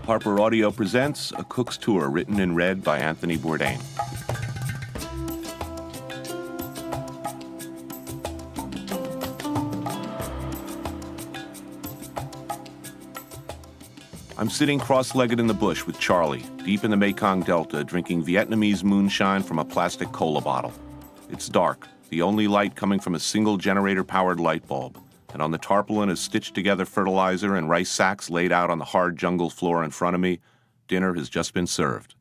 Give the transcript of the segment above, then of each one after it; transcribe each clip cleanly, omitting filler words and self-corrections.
Harper Audio presents A Cook's Tour, written and read by Anthony Bourdain. I'm sitting cross-legged in the bush with Charlie, deep in the Mekong Delta, drinking Vietnamese moonshine from a plastic cola bottle. It's dark, the only light coming from a single generator-powered light bulb, and on the tarpaulin is stitched-together fertilizer and rice sacks laid out on the hard jungle floor in front of me. Dinner has just been served.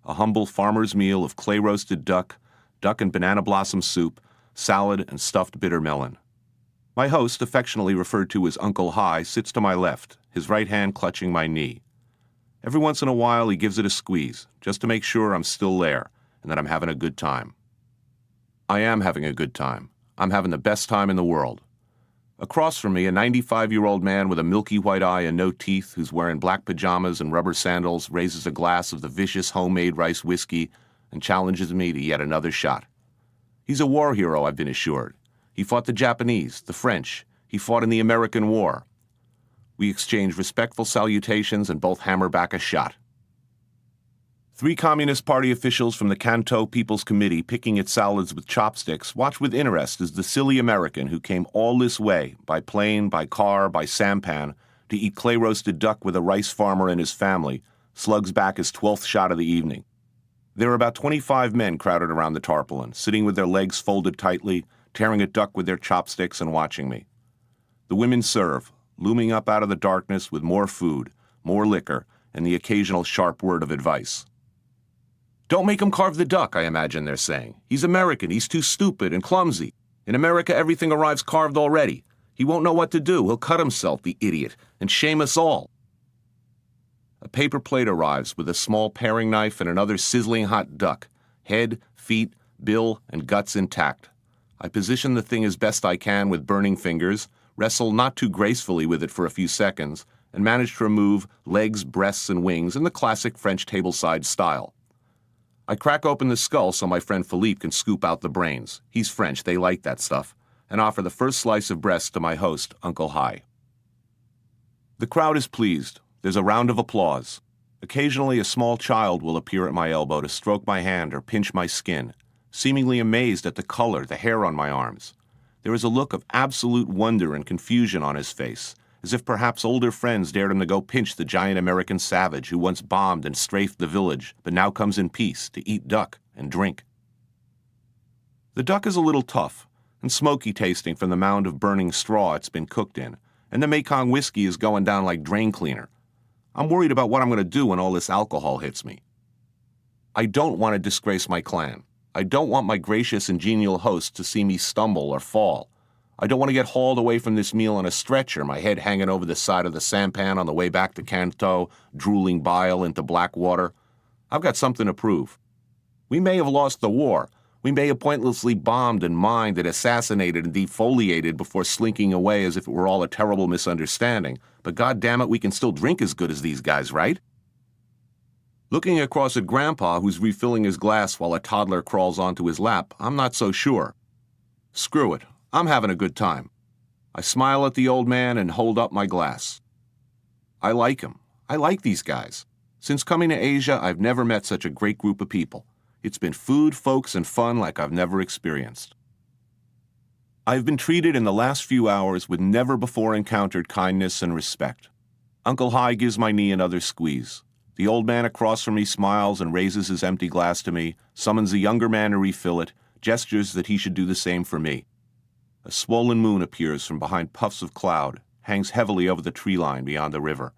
A humble farmer's meal of clay-roasted duck and banana blossom soup, salad, and stuffed bitter melon. My host, affectionately referred to as Uncle Hi, sits to my left, his right hand clutching my knee. Every once in a while, he gives it a squeeze, just to make sure I'm still there and that I'm having a good time. I am having a good time. I'm having the best time in the world. Across from me, a 95-year-old man with a milky white eye and no teeth who's wearing black pajamas and rubber sandals raises a glass of the vicious homemade rice whiskey and challenges me to yet another shot. He's a war hero, I've been assured. He fought the Japanese, the French. He fought in the American War. We exchange respectful salutations and both hammer back a shot. 3 Communist Party officials from the Canto People's Committee picking at salads with chopsticks watch with interest as the silly American who came all this way, by plane, by car, by sampan, to eat clay-roasted duck with a rice farmer and his family, slugs back his 12th shot of the evening. There are about 25 men crowded around the tarpaulin, sitting with their legs folded tightly, tearing at duck with their chopsticks and watching me. The women serve, looming up out of the darkness with more food, more liquor, and the occasional sharp word of advice. "Don't make him carve the duck," I imagine they're saying. "He's American. He's too stupid and clumsy. In America, everything arrives carved already. He won't know what to do. He'll cut himself, the idiot, and shame us all." A paper plate arrives with a small paring knife and another sizzling hot duck, head, feet, bill, and guts intact. I position the thing as best I can with burning fingers, wrestle not too gracefully with it for a few seconds, and manage to remove legs, breasts, and wings in the classic French tableside style. I crack open the skull so my friend Philippe can scoop out the brains. He's French, they like that stuff, and offer the first slice of breast to my host, Uncle Hi. The crowd is pleased. There's a round of applause. Occasionally, a small child will appear at my elbow to stroke my hand or pinch my skin, seemingly amazed at the color, the hair on my arms. There is a look of absolute wonder and confusion on his face, as if perhaps older friends dared him to go pinch the giant American savage who once bombed and strafed the village, but now comes in peace to eat duck and drink. The duck is a little tough and smoky tasting from the mound of burning straw it's been cooked in, and the Mekong whiskey is going down like drain cleaner. I'm worried about what I'm going to do when all this alcohol hits me. I don't want to disgrace my clan. I don't want my gracious and genial host to see me stumble or fall. I don't want to get hauled away from this meal on a stretcher, my head hanging over the side of the sampan on the way back to Canto, drooling bile into black water. I've got something to prove. We may have lost the war. We may have pointlessly bombed and mined and assassinated and defoliated before slinking away as if it were all a terrible misunderstanding. But goddammit, we can still drink as good as these guys, right? Looking across at Grandpa, who's refilling his glass while a toddler crawls onto his lap, I'm not so sure. Screw it. I'm having a good time. I smile at the old man and hold up my glass. I like him. I like these guys. Since coming to Asia, I've never met such a great group of people. It's been food, folks, and fun like I've never experienced. I've been treated in the last few hours with never-before-encountered kindness and respect. Uncle Hi gives my knee another squeeze. The old man across from me smiles and raises his empty glass to me, summons a younger man to refill it, gestures that he should do the same for me. A swollen moon appears from behind puffs of cloud, hangs heavily over the tree line beyond the river.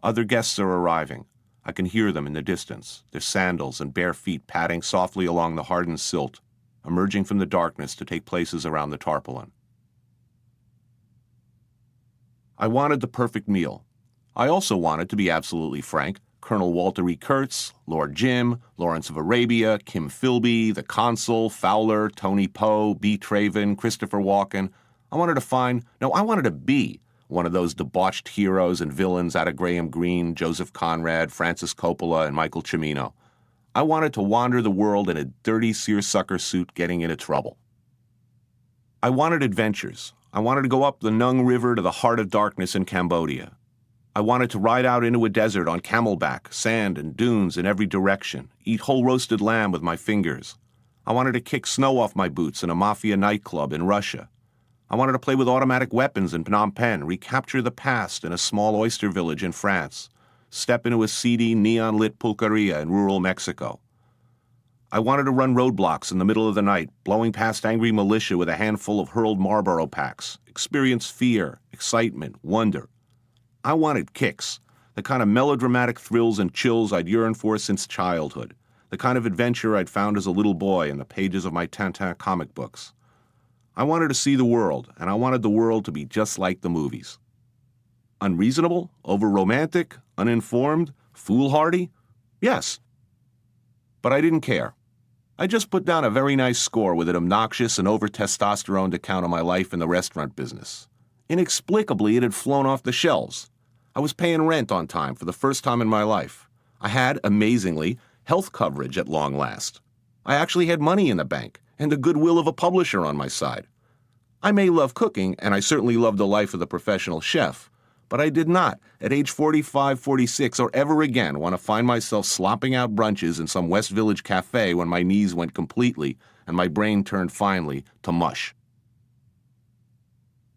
Other guests are arriving. I can hear them in the distance, their sandals and bare feet padding softly along the hardened silt, emerging from the darkness to take places around the tarpaulin. I wanted the perfect meal. I also wanted, to be absolutely frank, Colonel Walter E. Kurtz, Lord Jim, Lawrence of Arabia, Kim Philby, the Consul, Fowler, Tony Poe, B. Traven, Christopher Walken. I wanted to be one of those debauched heroes and villains out of Graham Greene, Joseph Conrad, Francis Coppola, and Michael Cimino. I wanted to wander the world in a dirty seersucker suit getting into trouble. I wanted adventures. I wanted to go up the Nung River to the heart of darkness in Cambodia. I wanted to ride out into a desert on camelback, sand and dunes in every direction, eat whole roasted lamb with my fingers. I wanted to kick snow off my boots in a mafia nightclub in Russia. I wanted to play with automatic weapons in Phnom Penh, recapture the past in a small oyster village in France, step into a seedy, neon-lit pulqueria in rural Mexico. I wanted to run roadblocks in the middle of the night, blowing past angry militia with a handful of hurled Marlboro packs, experience fear, excitement, wonder. I wanted kicks, the kind of melodramatic thrills and chills I'd yearned for since childhood, the kind of adventure I'd found as a little boy in the pages of my Tintin comic books. I wanted to see the world, and I wanted the world to be just like the movies. Unreasonable? Over-romantic? Uninformed? Foolhardy? Yes. But I didn't care. I just put down a very nice score with an obnoxious and over-testosteroned account of my life in the restaurant business. Inexplicably, it had flown off the shelves. I was paying rent on time for the first time in my life. I had, amazingly, health coverage at long last. I actually had money in the bank and the goodwill of a publisher on my side. I may love cooking, and I certainly loved the life of the professional chef, but I did not, at age 45, 46, or ever again want to find myself slopping out brunches in some West Village cafe when my knees went completely and my brain turned finally to mush.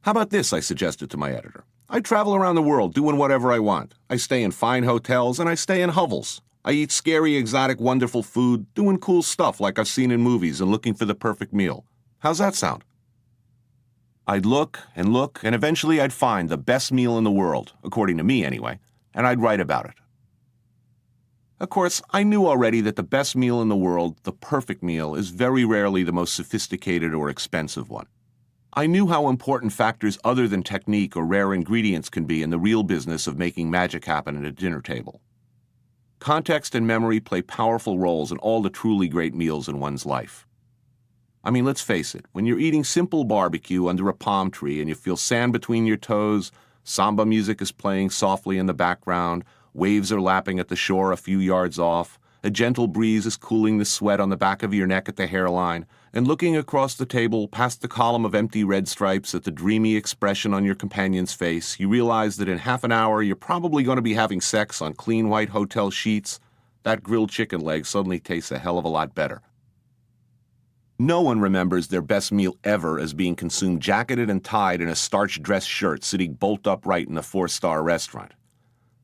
How about this, I suggested to my editor. I travel around the world doing whatever I want. I stay in fine hotels and I stay in hovels. I eat scary, exotic, wonderful food, doing cool stuff like I've seen in movies and looking for the perfect meal. How's that sound? I'd look, and eventually I'd find the best meal in the world, according to me anyway, and I'd write about it. Of course, I knew already that the best meal in the world, the perfect meal, is very rarely the most sophisticated or expensive one. I knew how important factors other than technique or rare ingredients can be in the real business of making magic happen at a dinner table. Context and memory play powerful roles in all the truly great meals in one's life. I mean, let's face it, when you're eating simple barbecue under a palm tree and you feel sand between your toes, samba music is playing softly in the background, waves are lapping at the shore a few yards off, a gentle breeze is cooling the sweat on the back of your neck at the hairline, and looking across the table past the column of empty red stripes at the dreamy expression on your companion's face, you realize that in half an hour you're probably going to be having sex on clean white hotel sheets. That grilled chicken leg suddenly tastes a hell of a lot better. No one remembers their best meal ever as being consumed jacketed and tied in a starched dress shirt sitting bolt upright in a 4-star restaurant.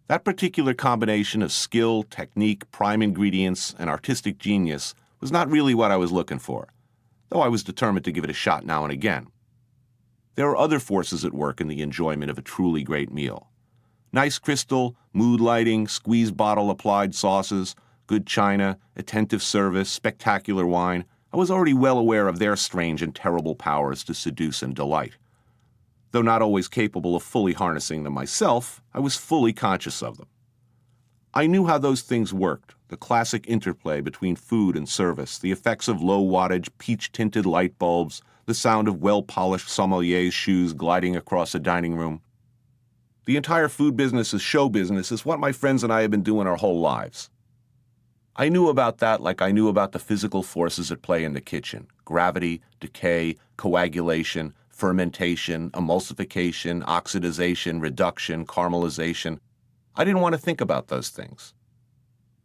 That particular combination of skill, technique, prime ingredients, and artistic genius was not really what I was looking for, though I was determined to give it a shot now and again. There are other forces at work in the enjoyment of a truly great meal. Nice crystal, mood lighting, squeeze bottle applied sauces, good china, attentive service, spectacular wine. I was already well aware of their strange and terrible powers to seduce and delight. Though not always capable of fully harnessing them myself, I was fully conscious of them. I knew how those things worked, the classic interplay between food and service, the effects of low-wattage, peach-tinted light bulbs, the sound of well-polished sommelier's shoes gliding across a dining room. The entire food business is show business is what my friends and I have been doing our whole lives. I knew about that like I knew about the physical forces at play in the kitchen: gravity, decay, coagulation, fermentation, emulsification, oxidization, reduction, caramelization. I didn't want to think about those things.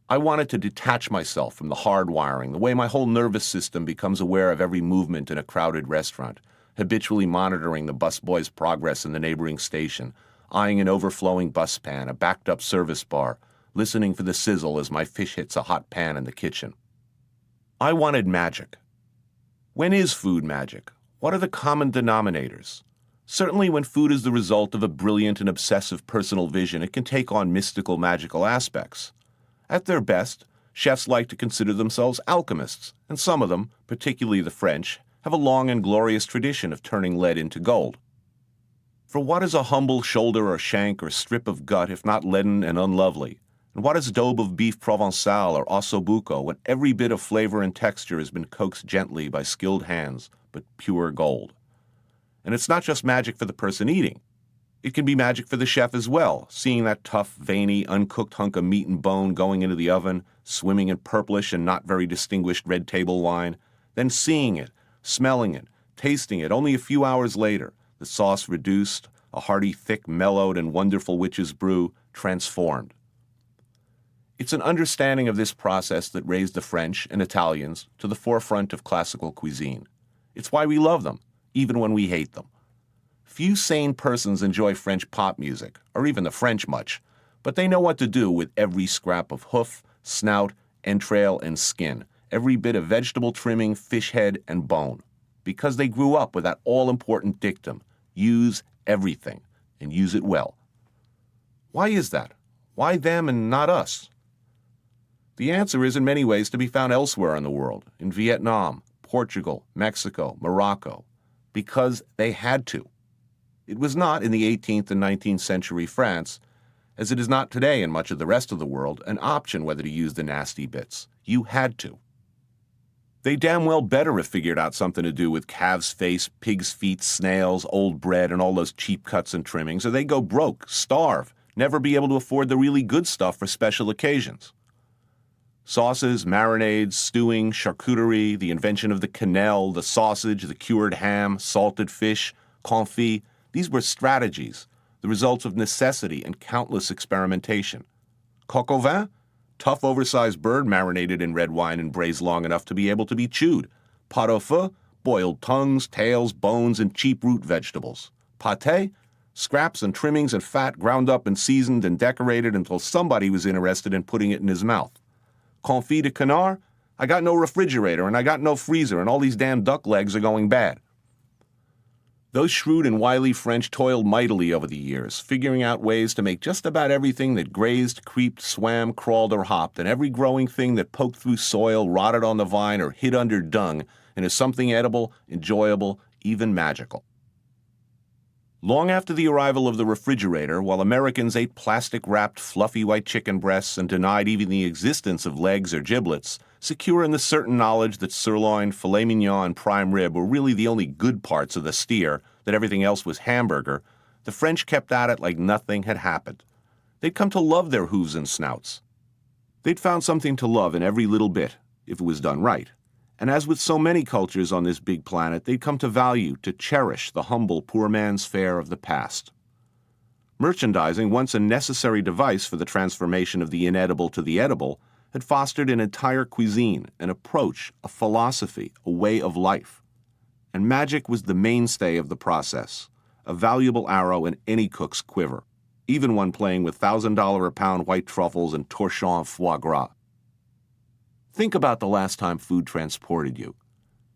I wanted to detach myself from the hard wiring, the way my whole nervous system becomes aware of every movement in a crowded restaurant, habitually monitoring the busboy's progress in the neighboring station, eyeing an overflowing buspan, a backed-up service bar, listening for the sizzle as my fish hits a hot pan in the kitchen. I wanted magic. When is food magic? What are the common denominators? Certainly when food is the result of a brilliant and obsessive personal vision, it can take on mystical, magical aspects. At their best, chefs like to consider themselves alchemists, and some of them, particularly the French, have a long and glorious tradition of turning lead into gold. For what is a humble shoulder or shank or strip of gut if not leaden and unlovely? And what is daube of beef Provençal or ossobuco when every bit of flavor and texture has been coaxed gently by skilled hands, but pure gold? And it's not just magic for the person eating. It can be magic for the chef as well, seeing that tough, veiny, uncooked hunk of meat and bone going into the oven, swimming in purplish and not very distinguished red table wine, then seeing it, smelling it, tasting it only a few hours later, the sauce reduced, a hearty, thick, mellowed, and wonderful witch's brew, transformed. It's an understanding of this process that raised the French and Italians to the forefront of classical cuisine. It's why we love them, even when we hate them. Few sane persons enjoy French pop music, or even the French much, but they know what to do with every scrap of hoof, snout, entrail, and skin, every bit of vegetable trimming, fish head, and bone, because they grew up with that all-important dictum, use everything, and use it well. Why is that? Why them and not us? The answer is in many ways to be found elsewhere in the world, in Vietnam, Portugal, Mexico, Morocco, because they had to. It was not in the 18th and 19th century France, as it is not today in much of the rest of the world, an option whether to use the nasty bits. You had to. They damn well better have figured out something to do with calf's face, pig's feet, snails, old bread, and all those cheap cuts and trimmings, or they go broke, starve, never be able to afford the really good stuff for special occasions. Sauces, marinades, stewing, charcuterie, the invention of the quenelle, the sausage, the cured ham, salted fish, confit, these were strategies, the results of necessity and countless experimentation. Coq au vin? Tough, oversized bird marinated in red wine and braised long enough to be able to be chewed. Pot au feu? Boiled tongues, tails, bones, and cheap root vegetables. Pâté? Scraps and trimmings and fat ground up and seasoned and decorated until somebody was interested in putting it in his mouth. Confit de canard? I got no refrigerator and I got no freezer and all these damn duck legs are going bad. Those shrewd and wily French toiled mightily over the years, figuring out ways to make just about everything that grazed, creeped, swam, crawled, or hopped, and every growing thing that poked through soil, rotted on the vine, or hid under dung, into something edible, enjoyable, even magical. Long after the arrival of the refrigerator, while Americans ate plastic-wrapped, fluffy white chicken breasts and denied even the existence of legs or giblets, secure in the certain knowledge that sirloin, filet mignon, and prime rib were really the only good parts of the steer, that everything else was hamburger, the French kept at it like nothing had happened. They'd come to love their hooves and snouts. They'd found something to love in every little bit, if it was done right. And as with so many cultures on this big planet, they'd come to value, to cherish the humble poor man's fare of the past. Merchandising, once a necessary device for the transformation of the inedible to the edible, had fostered an entire cuisine, an approach, a philosophy, a way of life. And magic was the mainstay of the process, a valuable arrow in any cook's quiver, even one playing with $1,000 a pound white truffles and torchon foie gras. Think about the last time food transported you.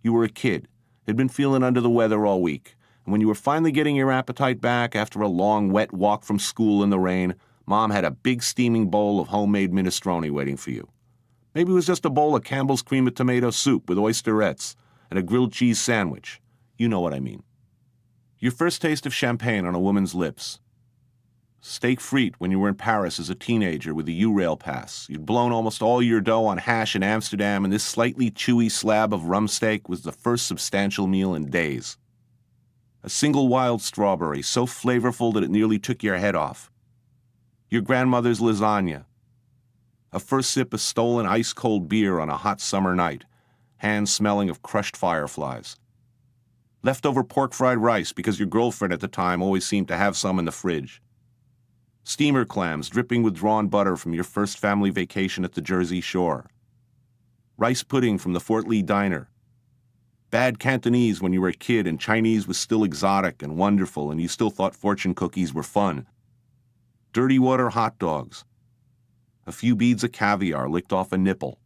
You were a kid, had been feeling under the weather all week, and when you were finally getting your appetite back after a long, wet walk from school in the rain, Mom had a big steaming bowl of homemade minestrone waiting for you. Maybe it was just a bowl of Campbell's cream of tomato soup with oysterettes and a grilled cheese sandwich. You know what I mean. Your first taste of champagne on a woman's lips. Steak frite when you were in Paris as a teenager with a U-Rail pass. You'd blown almost all your dough on hash in Amsterdam, and this slightly chewy slab of rump steak was the first substantial meal in days. A single wild strawberry, so flavorful that it nearly took your head off. Your grandmother's lasagna. A first sip of stolen ice-cold beer on a hot summer night, hands smelling of crushed fireflies. Leftover pork-fried rice because your girlfriend at the time always seemed to have some in the fridge. Steamer clams dripping with drawn butter from your first family vacation at the Jersey Shore. Rice pudding from the Fort Lee Diner. Bad Cantonese when you were a kid and Chinese was still exotic and wonderful and you still thought fortune cookies were fun. Dirty water hot dogs. A few beads of caviar licked off a nipple.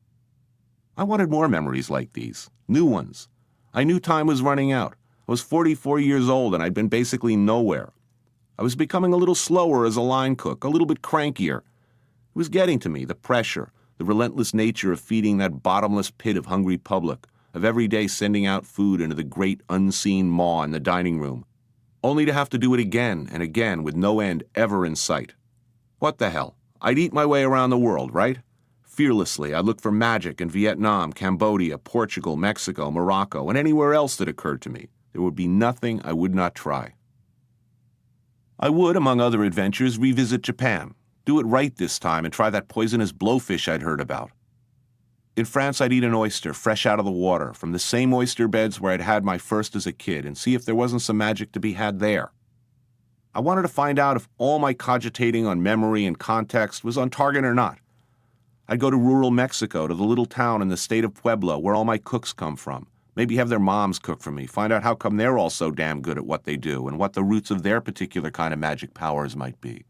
I wanted more memories like these, new ones. I knew time was running out. I was 44 years old and I'd been basically nowhere. I was becoming a little slower as a line cook, a little bit crankier. It was getting to me, the pressure, the relentless nature of feeding that bottomless pit of hungry public, of every day sending out food into the great unseen maw in the dining room, only to have to do it again and again with no end ever in sight. What the hell? I'd eat my way around the world, right? Fearlessly, I'd look for magic in Vietnam, Cambodia, Portugal, Mexico, Morocco, and anywhere else that occurred to me. There would be nothing I would not try. I would, among other adventures, revisit Japan, do it right this time, and try that poisonous blowfish I'd heard about. In France, I'd eat an oyster fresh out of the water, from the same oyster beds where I'd had my first as a kid, and see if there wasn't some magic to be had there. I wanted to find out if all my cogitating on memory and context was on target or not. I'd go to rural Mexico, to the little town in the state of Puebla where all my cooks come from. Maybe have their moms cook for me, find out how come they're all so damn good at what they do and what the roots of their particular kind of magic powers might be.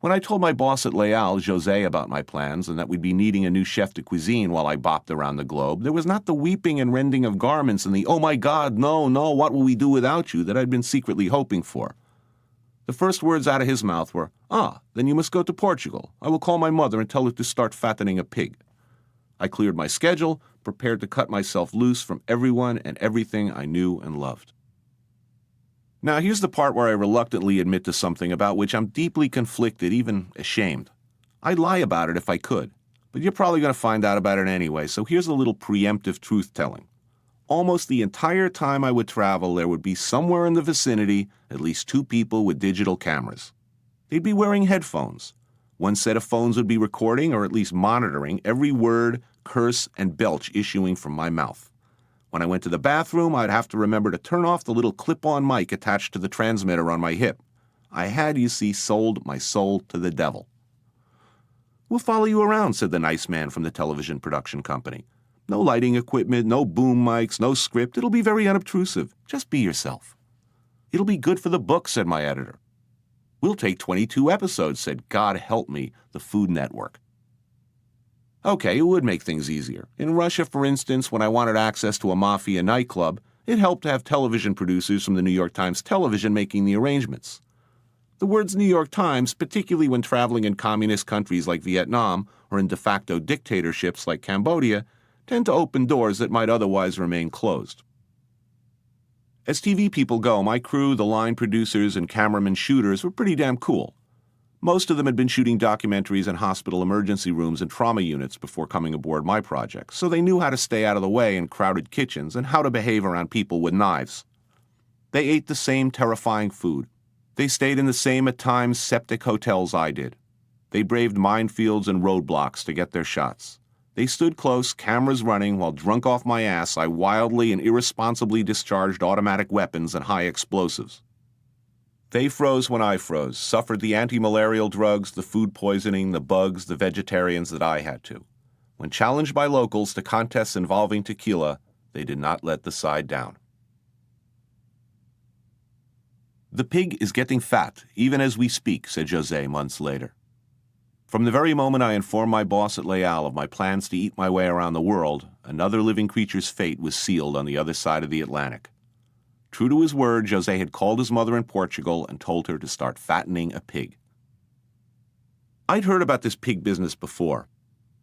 When I told my boss at Leal, José, about my plans and that we'd be needing a new chef de cuisine while I bopped around the globe, there was not the weeping and rending of garments and the, "Oh my God, no, what will we do without you," that I'd been secretly hoping for. The first words out of his mouth were, "Then you must go to Portugal. I will call my mother and tell her to start fattening a pig." I cleared my schedule, prepared to cut myself loose from everyone and everything I knew and loved. Now, here's the part where I reluctantly admit to something about which I'm deeply conflicted, even ashamed. I'd lie about it if I could, but you're probably going to find out about it anyway, so here's a little preemptive truth-telling. Almost the entire time I would travel, there would be somewhere in the vicinity at least 2 people with digital cameras. They'd be wearing headphones. One set of phones would be recording, or at least monitoring, every word, curse, and belch issuing from my mouth. When I went to the bathroom, I'd have to remember to turn off the little clip-on mic attached to the transmitter on my hip. I had, you see, sold my soul to the devil. "We'll follow you around," said the nice man from the television production company. "No lighting equipment, no boom mics, no script. It'll be very unobtrusive. Just be yourself." "It'll be good for the book," said my editor. "We'll take 22 episodes," said, God help me, the Food Network. Okay, it would make things easier. In Russia, for instance, when I wanted access to a mafia nightclub, it helped to have television producers from the New York Times Television making the arrangements. The words New York Times, particularly when traveling in communist countries like Vietnam or in de facto dictatorships like Cambodia, tend to open doors that might otherwise remain closed. As TV people go, my crew, the line producers and cameramen shooters, were pretty damn cool. Most of them had been shooting documentaries in hospital emergency rooms and trauma units before coming aboard my project, so they knew how to stay out of the way in crowded kitchens and how to behave around people with knives. They ate the same terrifying food. They stayed in the same, at times, septic hotels I did. They braved minefields and roadblocks to get their shots. They stood close, cameras running, while drunk off my ass, I wildly and irresponsibly discharged automatic weapons and high explosives. They froze when I froze, suffered the anti-malarial drugs, the food poisoning, the bugs, the vegetarians that I had to. When challenged by locals to contests involving tequila, they did not let the side down. "The pig is getting fat, even as we speak," said José months later. From the very moment I informed my boss at Leal of my plans to eat my way around the world, another living creature's fate was sealed on the other side of the Atlantic. True to his word, José had called his mother in Portugal and told her to start fattening a pig. I'd heard about this pig business before.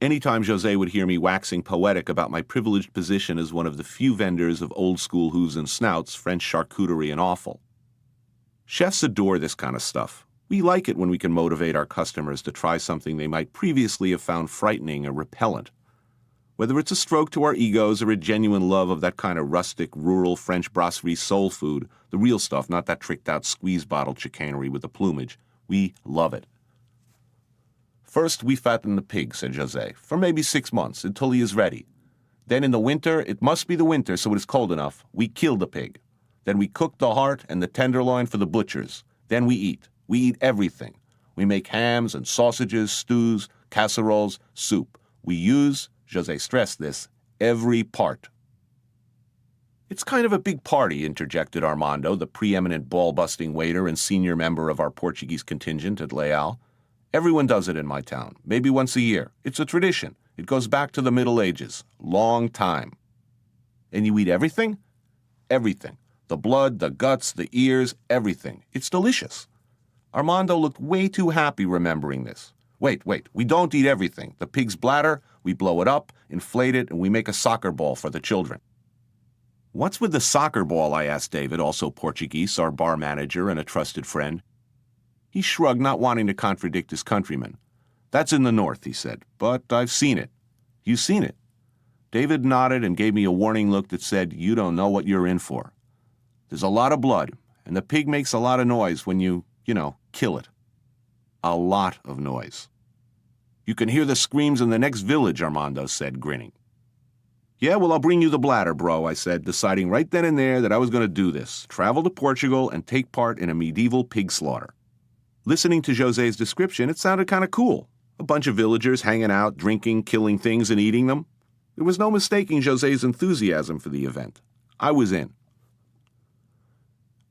Anytime José would hear me waxing poetic about my privileged position as one of the few vendors of old-school hooves and snouts, French charcuterie, and offal. Chefs adore this kind of stuff. We like it when we can motivate our customers to try something they might previously have found frightening or repellent. Whether it's a stroke to our egos or a genuine love of that kind of rustic, rural French brasserie soul food, the real stuff, not that tricked-out squeeze-bottle chicanery with the plumage, we love it. "First, we fatten the pig," said José, "for maybe 6 months, until he is ready. Then in the winter, it must be the winter so it is cold enough, we kill the pig. Then we cook the heart and the tenderloin for the butchers. Then we eat. We eat everything. We make hams and sausages, stews, casseroles, soup. We use," José stressed this, "every part." "It's kind of a big party," interjected Armando, the preeminent ball-busting waiter and senior member of our Portuguese contingent at Leal. "Everyone does it in my town, maybe once a year. It's a tradition. It goes back to the Middle Ages. Long time." "And you eat everything?" "Everything. The blood, the guts, the ears, everything. It's delicious." Armando looked way too happy remembering this. Wait, we don't eat everything. The pig's bladder, we blow it up, inflate it, and we make a soccer ball for the children." "What's with the soccer ball?" I asked David, also Portuguese, our bar manager and a trusted friend. He shrugged, not wanting to contradict his countrymen. "That's in the north," he said, "but I've seen it." "You've seen it?" David nodded and gave me a warning look that said, "You don't know what you're in for. There's a lot of blood, and the pig makes a lot of noise when you kill it. A lot of noise." "You can hear the screams in the next village," Armando said, grinning. Yeah, well, I'll bring you the bladder, bro, I said, deciding right then and there that I was going to do this, travel to Portugal and take part in a medieval pig slaughter. Listening to José's description, it sounded kind of cool. A bunch of villagers hanging out, drinking, killing things, and eating them. There was no mistaking José's enthusiasm for the event. I was in.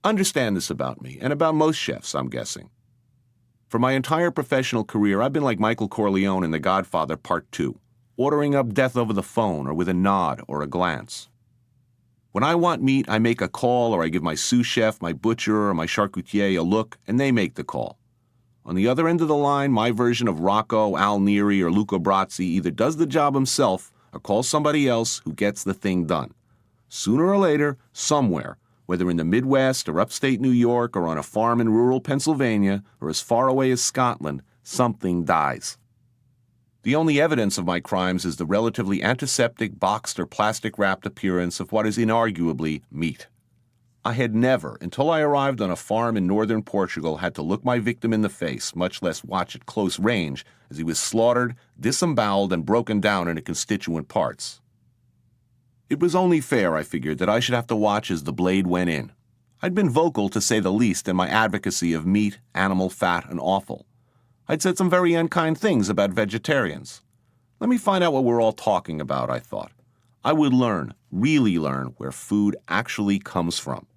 Understand this about me, and about most chefs, I'm guessing. For my entire professional career, I've been like Michael Corleone in The Godfather Part 2, ordering up death over the phone or with a nod or a glance. When I want meat, I make a call or I give my sous chef, my butcher, or my charcutier a look, and they make the call. On the other end of the line, my version of Rocco, Al Neri, or Luca Brasi either does the job himself or calls somebody else who gets the thing done. Sooner or later, somewhere, whether in the Midwest or upstate New York or on a farm in rural Pennsylvania or as far away as Scotland, something dies. The only evidence of my crimes is the relatively antiseptic, boxed or plastic-wrapped appearance of what is inarguably meat. I had never, until I arrived on a farm in northern Portugal, had to look my victim in the face, much less watch at close range, as he was slaughtered, disemboweled, and broken down into constituent parts. It was only fair, I figured, that I should have to watch as the blade went in. I'd been vocal, to say the least, in my advocacy of meat, animal fat, and offal. I'd said some very unkind things about vegetarians. Let me find out what we're all talking about, I thought. I would learn, really learn, where food actually comes from.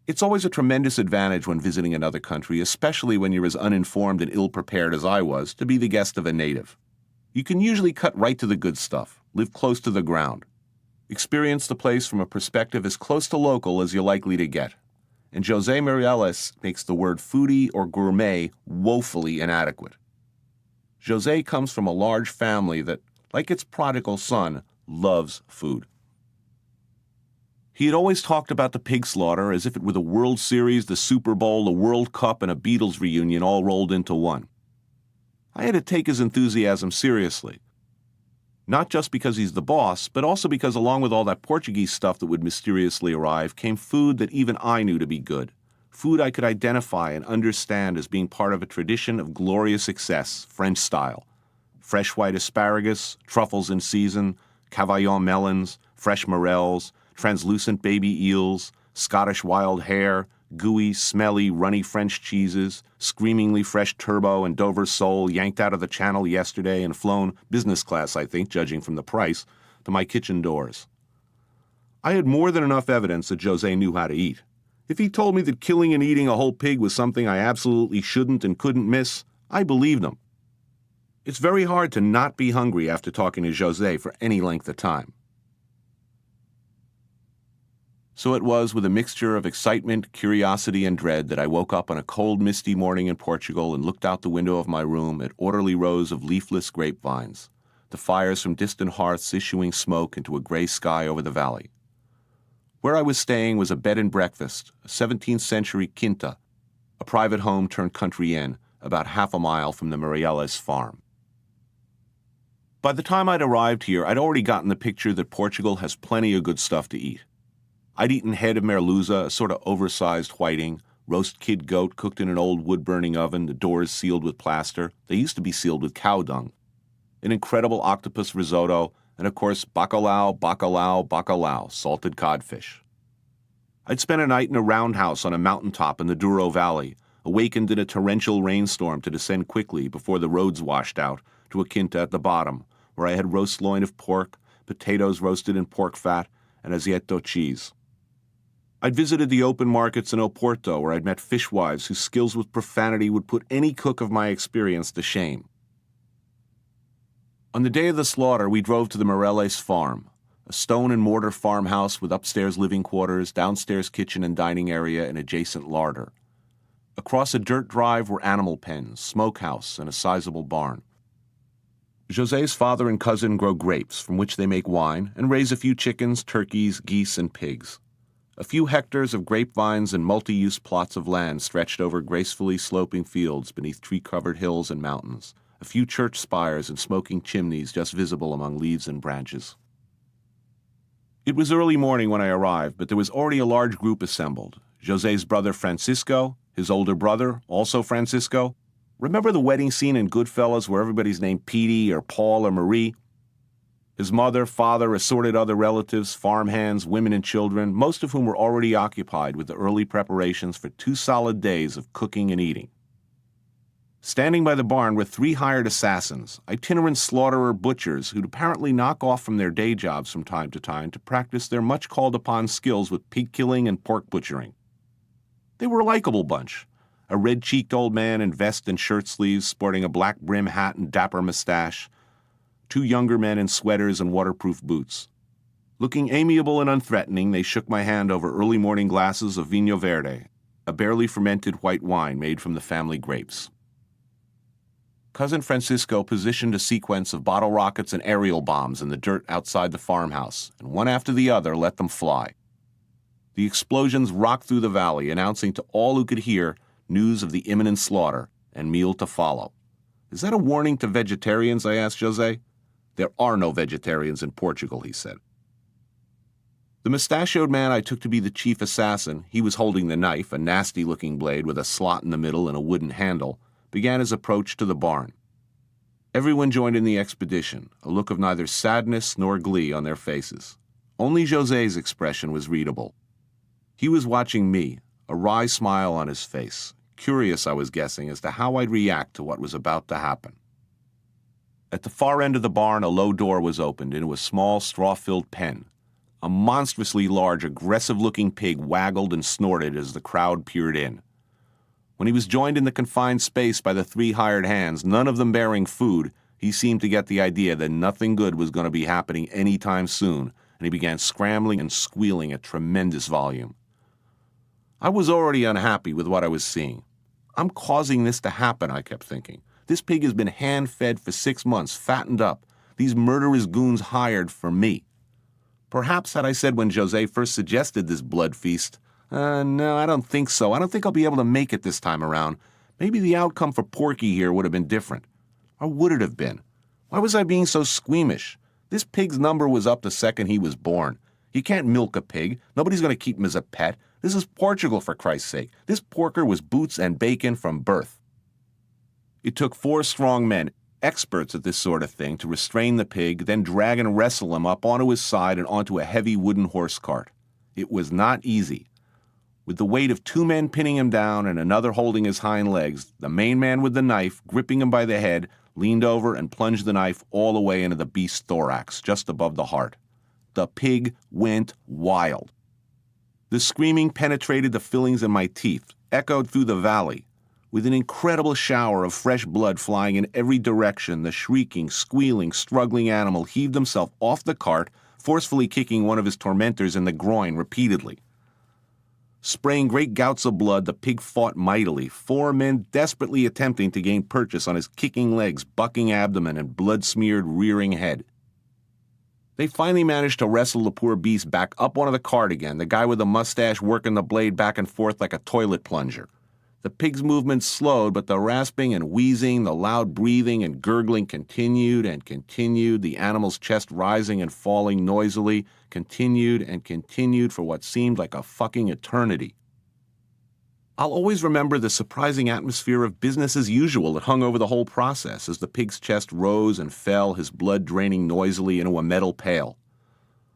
It's always a tremendous advantage when visiting another country, especially when you're as uninformed and ill-prepared as I was, to be the guest of a native. You can usually cut right to the good stuff, live close to the ground, experience the place from a perspective as close to local as you're likely to get. And José Mireles makes the word foodie or gourmet woefully inadequate. José comes from a large family that, like its prodigal son, loves food. He had always talked about the pig slaughter as if it were the World Series, the Super Bowl, the World Cup, and a Beatles reunion all rolled into one. I had to take his enthusiasm seriously. Not just because he's the boss, but also because along with all that Portuguese stuff that would mysteriously arrive came food that even I knew to be good. Food I could identify and understand as being part of a tradition of glorious success, French style. Fresh white asparagus, truffles in season, Cavaillon melons, fresh morels, translucent baby eels, Scottish wild hare, gooey, smelly, runny French cheeses, screamingly fresh turbot and Dover sole yanked out of the channel yesterday and flown, business class I think, judging from the price, to my kitchen doors. I had more than enough evidence that José knew how to eat. If he told me that killing and eating a whole pig was something I absolutely shouldn't and couldn't miss, I believed him. It's very hard to not be hungry after talking to José for any length of time. So it was with a mixture of excitement, curiosity, and dread that I woke up on a cold, misty morning in Portugal and looked out the window of my room at orderly rows of leafless grapevines, the fires from distant hearths issuing smoke into a gray sky over the valley. Where I was staying was a bed and breakfast, a 17th century quinta, a private home turned country inn, about half a mile from the Mireles farm. By the time I'd arrived here, I'd already gotten the picture that Portugal has plenty of good stuff to eat. I'd eaten head of merluza, a sort of oversized whiting, roast kid goat cooked in an old wood-burning oven, the doors sealed with plaster. They used to be sealed with cow dung. An incredible octopus risotto, and of course bacalhau, bacalhau, bacalhau, salted codfish. I'd spent a night in a roundhouse on a mountaintop in the Douro Valley, awakened in a torrential rainstorm to descend quickly before the roads washed out, to a quinta at the bottom, where I had roast loin of pork, potatoes roasted in pork fat, and azeito cheese. I'd visited the open markets in Oporto, where I'd met fishwives whose skills with profanity would put any cook of my experience to shame. On the day of the slaughter, we drove to the Mireles farm, a stone and mortar farmhouse with upstairs living quarters, downstairs kitchen and dining area, and adjacent larder. Across a dirt drive were animal pens, smokehouse, and a sizable barn. José's father and cousin grow grapes, from which they make wine, and raise a few chickens, turkeys, geese, and pigs. A few hectares of grapevines and multi-use plots of land stretched over gracefully sloping fields beneath tree-covered hills and mountains, a few church spires and smoking chimneys just visible among leaves and branches. It was early morning when I arrived, but there was already a large group assembled. José's brother Francisco, his older brother, also Francisco. Remember the wedding scene in Goodfellas where everybody's named Petey or Paul or Marie? His mother, father, assorted other relatives, farmhands, women and children, most of whom were already occupied with the early preparations for 2 solid days of cooking and eating. Standing by the barn were 3 hired assassins, itinerant slaughterer butchers who'd apparently knock off from their day jobs from time to time to practice their much called upon skills with pig killing and pork butchering. They were a likable bunch. A red-cheeked old man in vest and shirt sleeves sporting a black brim hat and dapper mustache. 2 younger men in sweaters and waterproof boots. Looking amiable and unthreatening, they shook my hand over early morning glasses of Vinho Verde, a barely fermented white wine made from the family grapes. Cousin Francisco positioned a sequence of bottle rockets and aerial bombs in the dirt outside the farmhouse, and one after the other let them fly. The explosions rocked through the valley, announcing to all who could hear news of the imminent slaughter and meal to follow. "Is that a warning to vegetarians?" I asked Jose. "There are no vegetarians in Portugal," he said. The mustachioed man I took to be the chief assassin, he was holding the knife, a nasty-looking blade with a slot in the middle and a wooden handle, began his approach to the barn. Everyone joined in the expedition, a look of neither sadness nor glee on their faces. Only José's expression was readable. He was watching me, a wry smile on his face, curious, I was guessing, as to how I'd react to what was about to happen. At the far end of the barn, a low door was opened into a small, straw-filled pen. A monstrously large, aggressive-looking pig waggled and snorted as the crowd peered in. When he was joined in the confined space by the 3 hired hands, none of them bearing food, he seemed to get the idea that nothing good was going to be happening any time soon, and he began scrambling and squealing at tremendous volume. I was already unhappy with what I was seeing. I'm causing this to happen, I kept thinking. This pig has been hand-fed for 6 months, fattened up. These murderous goons hired for me. Perhaps had I said when José first suggested this blood feast, "No, I don't think so. I don't think I'll be able to make it this time around. Maybe the outcome for Porky here would have been different." Or would it have been? Why was I being so squeamish? This pig's number was up the second he was born. You can't milk a pig. Nobody's going to keep him as a pet. This is Portugal, for Christ's sake. This porker was boots and bacon from birth. It took 4 strong men, experts at this sort of thing, to restrain the pig, then drag and wrestle him up onto his side and onto a heavy wooden horse cart. It was not easy. With the weight of 2 men pinning him down and another holding his hind legs, the main man with the knife, gripping him by the head, leaned over and plunged the knife all the way into the beast's thorax, just above the heart. The pig went wild. The screaming penetrated the fillings in my teeth, echoed through the valley. With an incredible shower of fresh blood flying in every direction, the shrieking, squealing, struggling animal heaved himself off the cart, forcefully kicking one of his tormentors in the groin repeatedly. Spraying great gouts of blood, the pig fought mightily, 4 men desperately attempting to gain purchase on his kicking legs, bucking abdomen, and blood-smeared, rearing head. They finally managed to wrestle the poor beast back up onto the cart again, the guy with the mustache working the blade back and forth like a toilet plunger. The pig's movements slowed, but the rasping and wheezing, the loud breathing and gurgling continued and continued, the animal's chest rising and falling noisily, continued and continued for what seemed like a fucking eternity. I'll always remember the surprising atmosphere of business as usual that hung over the whole process as the pig's chest rose and fell, his blood draining noisily into a metal pail.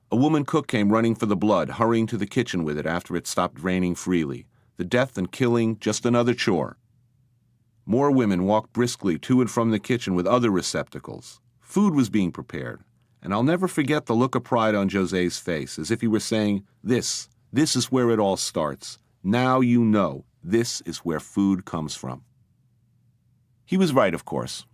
A woman cook came running for the blood, hurrying to the kitchen with it after it stopped draining freely. The death and killing, just another chore. More women walked briskly to and from the kitchen with other receptacles. Food was being prepared, and I'll never forget the look of pride on José's face, as if he were saying, this is where it all starts. Now you know, this is where food comes from. He was right, of course.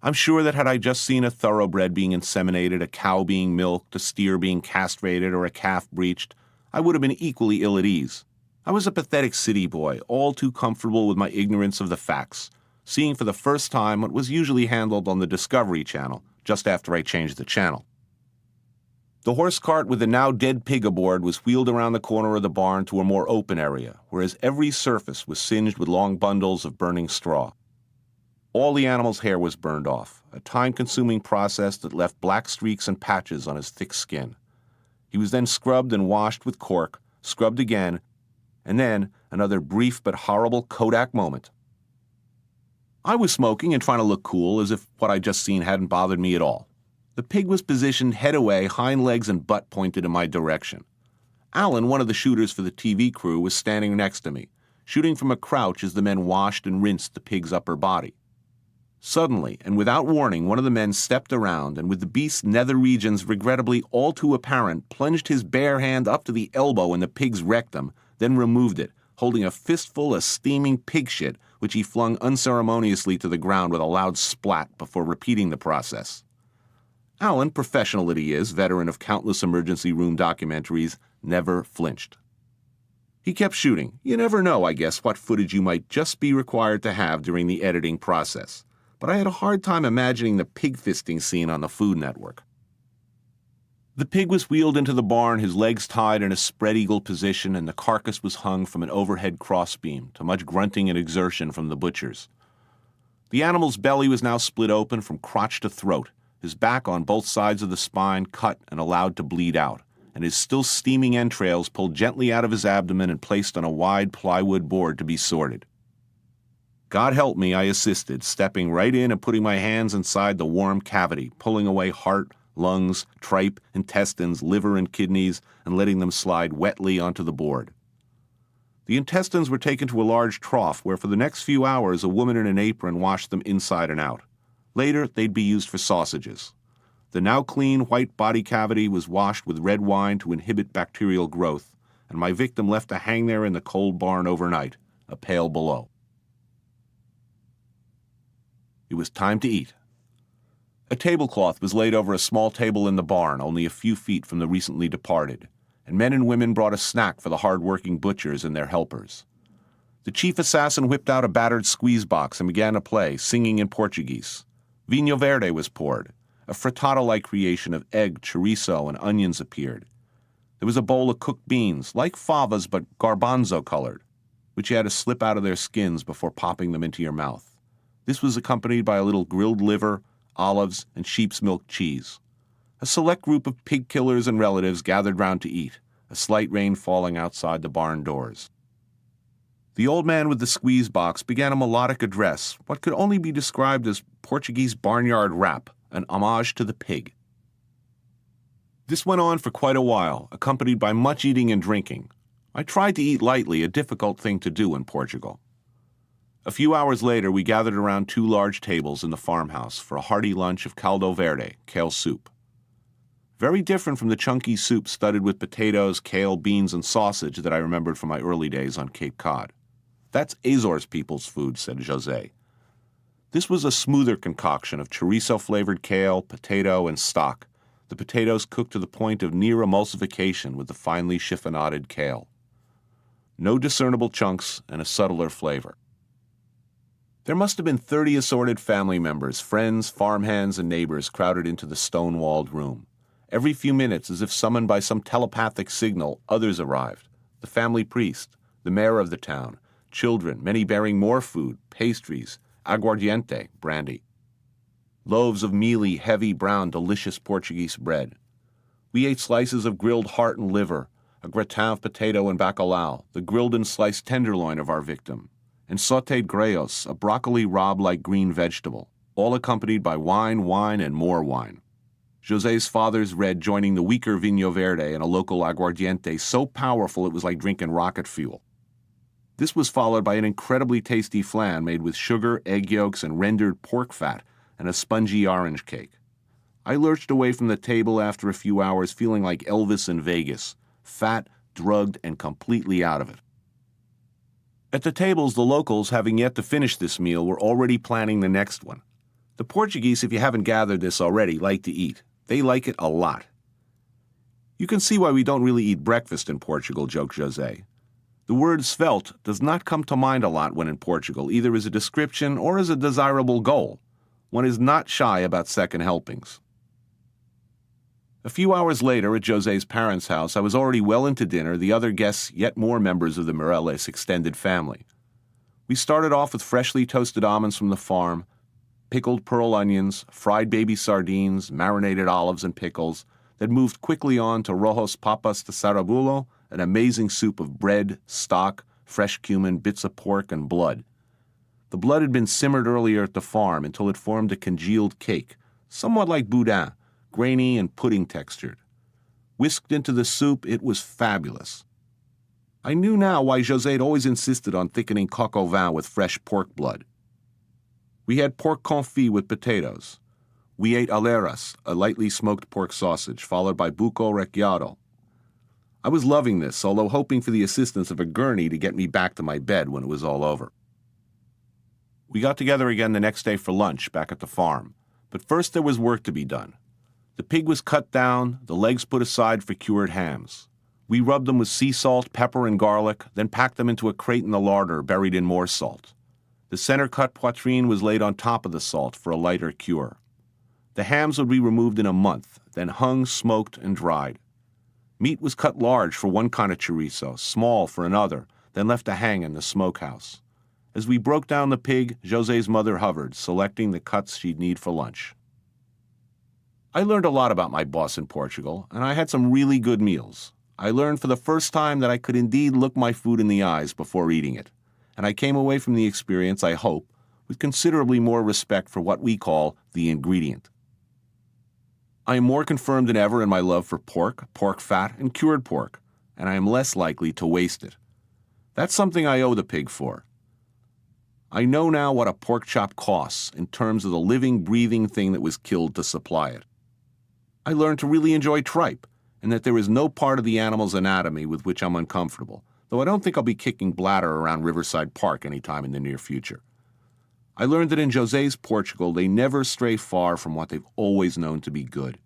I'm sure that had I just seen a thoroughbred being inseminated, a cow being milked, a steer being castrated, or a calf breached, I would have been equally ill at ease. I was a pathetic city boy, all too comfortable with my ignorance of the facts, seeing for the first time what was usually handled on the Discovery Channel, just after I changed the channel. The horse cart with the now dead pig aboard was wheeled around the corner of the barn to a more open area, whereas every surface was singed with long bundles of burning straw. All the animal's hair was burned off, a time-consuming process that left black streaks and patches on his thick skin. He was then scrubbed and washed with cork, scrubbed again, and then another brief but horrible Kodak moment. I was smoking and trying to look cool, as if what I'd just seen hadn't bothered me at all. The pig was positioned head away, hind legs and butt pointed in my direction. Alan, one of the shooters for the TV crew, was standing next to me, shooting from a crouch as the men washed and rinsed the pig's upper body. Suddenly, and without warning, one of the men stepped around and with the beast's nether regions regrettably all too apparent, plunged his bare hand up to the elbow in the pig's rectum, then removed it, holding a fistful of steaming pig shit, which he flung unceremoniously to the ground with a loud splat before repeating the process. Alan, professional that he is, veteran of countless emergency room documentaries, never flinched. He kept shooting. You never know, I guess, what footage you might just be required to have during the editing process. But I had a hard time imagining the pig fisting scene on the Food Network. The pig was wheeled into the barn, his legs tied in a spread-eagle position, and the carcass was hung from an overhead crossbeam, to much grunting and exertion from the butchers. The animal's belly was now split open from crotch to throat, his back on both sides of the spine cut and allowed to bleed out, and his still steaming entrails pulled gently out of his abdomen and placed on a wide plywood board to be sorted. God help me, I assisted, stepping right in and putting my hands inside the warm cavity, pulling away heart, lungs, tripe, intestines, liver, and kidneys, and letting them slide wetly onto the board. The intestines were taken to a large trough where for the next few hours a woman in an apron washed them inside and out. Later, they'd be used for sausages. The now clean white body cavity was washed with red wine to inhibit bacterial growth, and my victim left to hang there in the cold barn overnight, a pail below. It was time to eat. A tablecloth was laid over a small table in the barn, only a few feet from the recently departed, and men and women brought a snack for the hard-working butchers and their helpers. The chief assassin whipped out a battered squeeze box and began to play, singing in Portuguese. Vinho Verde was poured. A frittata-like creation of egg, chorizo, and onions appeared. There was a bowl of cooked beans, like favas but garbanzo-colored, which you had to slip out of their skins before popping them into your mouth. This was accompanied by a little grilled liver, olives, and sheep's milk cheese. A select group of pig killers and relatives gathered round to eat, a slight rain falling outside the barn doors. The old man with the squeeze box began a melodic address, what could only be described as Portuguese barnyard rap, an homage to the pig. This went on for quite a while, accompanied by much eating and drinking. I tried to eat lightly, a difficult thing to do in Portugal. A few hours later, we gathered around two large tables in the farmhouse for a hearty lunch of caldo verde, kale soup. Very different from the chunky soup studded with potatoes, kale, beans, and sausage that I remembered from my early days on Cape Cod. That's Azores people's food, said José. This was a smoother concoction of chorizo-flavored kale, potato, and stock, the potatoes cooked to the point of near emulsification with the finely chiffonaded kale. No discernible chunks and a subtler flavor. There must have been 30 assorted family members, friends, farmhands, and neighbors crowded into the stone-walled room. Every few minutes, as if summoned by some telepathic signal, others arrived. The family priest, the mayor of the town, children, many bearing more food, pastries, aguardiente, brandy. Loaves of mealy, heavy, brown, delicious Portuguese bread. We ate slices of grilled heart and liver, a gratin of potato and bacalhau, the grilled and sliced tenderloin of our victim, and sautéed grellos, a broccoli rabe-like green vegetable, all accompanied by wine, and more wine. José's father's red joining the weaker Vinho Verde and a local aguardiente so powerful it was like drinking rocket fuel. This was followed by an incredibly tasty flan made with sugar, egg yolks, and rendered pork fat, and a spongy orange cake. I lurched away from the table after a few hours feeling like Elvis in Vegas, fat, drugged, and completely out of it. At the tables, the locals, having yet to finish this meal, were already planning the next one. The Portuguese, if you haven't gathered this already, like to eat. They like it a lot. You can see why we don't really eat breakfast in Portugal, joked José. The word svelte does not come to mind a lot when in Portugal, either as a description or as a desirable goal. One is not shy about second helpings. A few hours later, at José's parents' house, I was already well into dinner, the other guests yet more members of the Mireles extended family. We started off with freshly toasted almonds from the farm, pickled pearl onions, fried baby sardines, marinated olives and pickles, then moved quickly on to rojos papas de sarabulo, an amazing soup of bread, stock, fresh cumin, bits of pork, and blood. The blood had been simmered earlier at the farm until it formed a congealed cake, somewhat like bourdain, grainy and pudding textured. Whisked into the soup, it was fabulous. I knew now why José had always insisted on thickening coq au vin with fresh pork blood. We had pork confit with potatoes. We ate aleras, a lightly smoked pork sausage, followed by buco recchiato. I was loving this, although hoping for the assistance of a gurney to get me back to my bed when it was all over. We got together again the next day for lunch back at the farm, but first there was work to be done. The pig was cut down, the legs put aside for cured hams. We rubbed them with sea salt, pepper, and garlic, then packed them into a crate in the larder buried in more salt. The center-cut poitrine was laid on top of the salt for a lighter cure. The hams would be removed in a month, then hung, smoked, and dried. Meat was cut large for one kind of chorizo, small for another, then left to hang in the smokehouse. As we broke down the pig, José's mother hovered, selecting the cuts she'd need for lunch. I learned a lot about my boss in Portugal, and I had some really good meals. I learned for the first time that I could indeed look my food in the eyes before eating it, and I came away from the experience, I hope, with considerably more respect for what we call the ingredient. I am more confirmed than ever in my love for pork, pork fat, and cured pork, and I am less likely to waste it. That's something I owe the pig for. I know now what a pork chop costs in terms of the living, breathing thing that was killed to supply it. I learned to really enjoy tripe, and that there is no part of the animal's anatomy with which I'm uncomfortable, though I don't think I'll be kicking bladder around Riverside Park anytime in the near future. I learned that in José's Portugal, they never stray far from what they've always known to be good.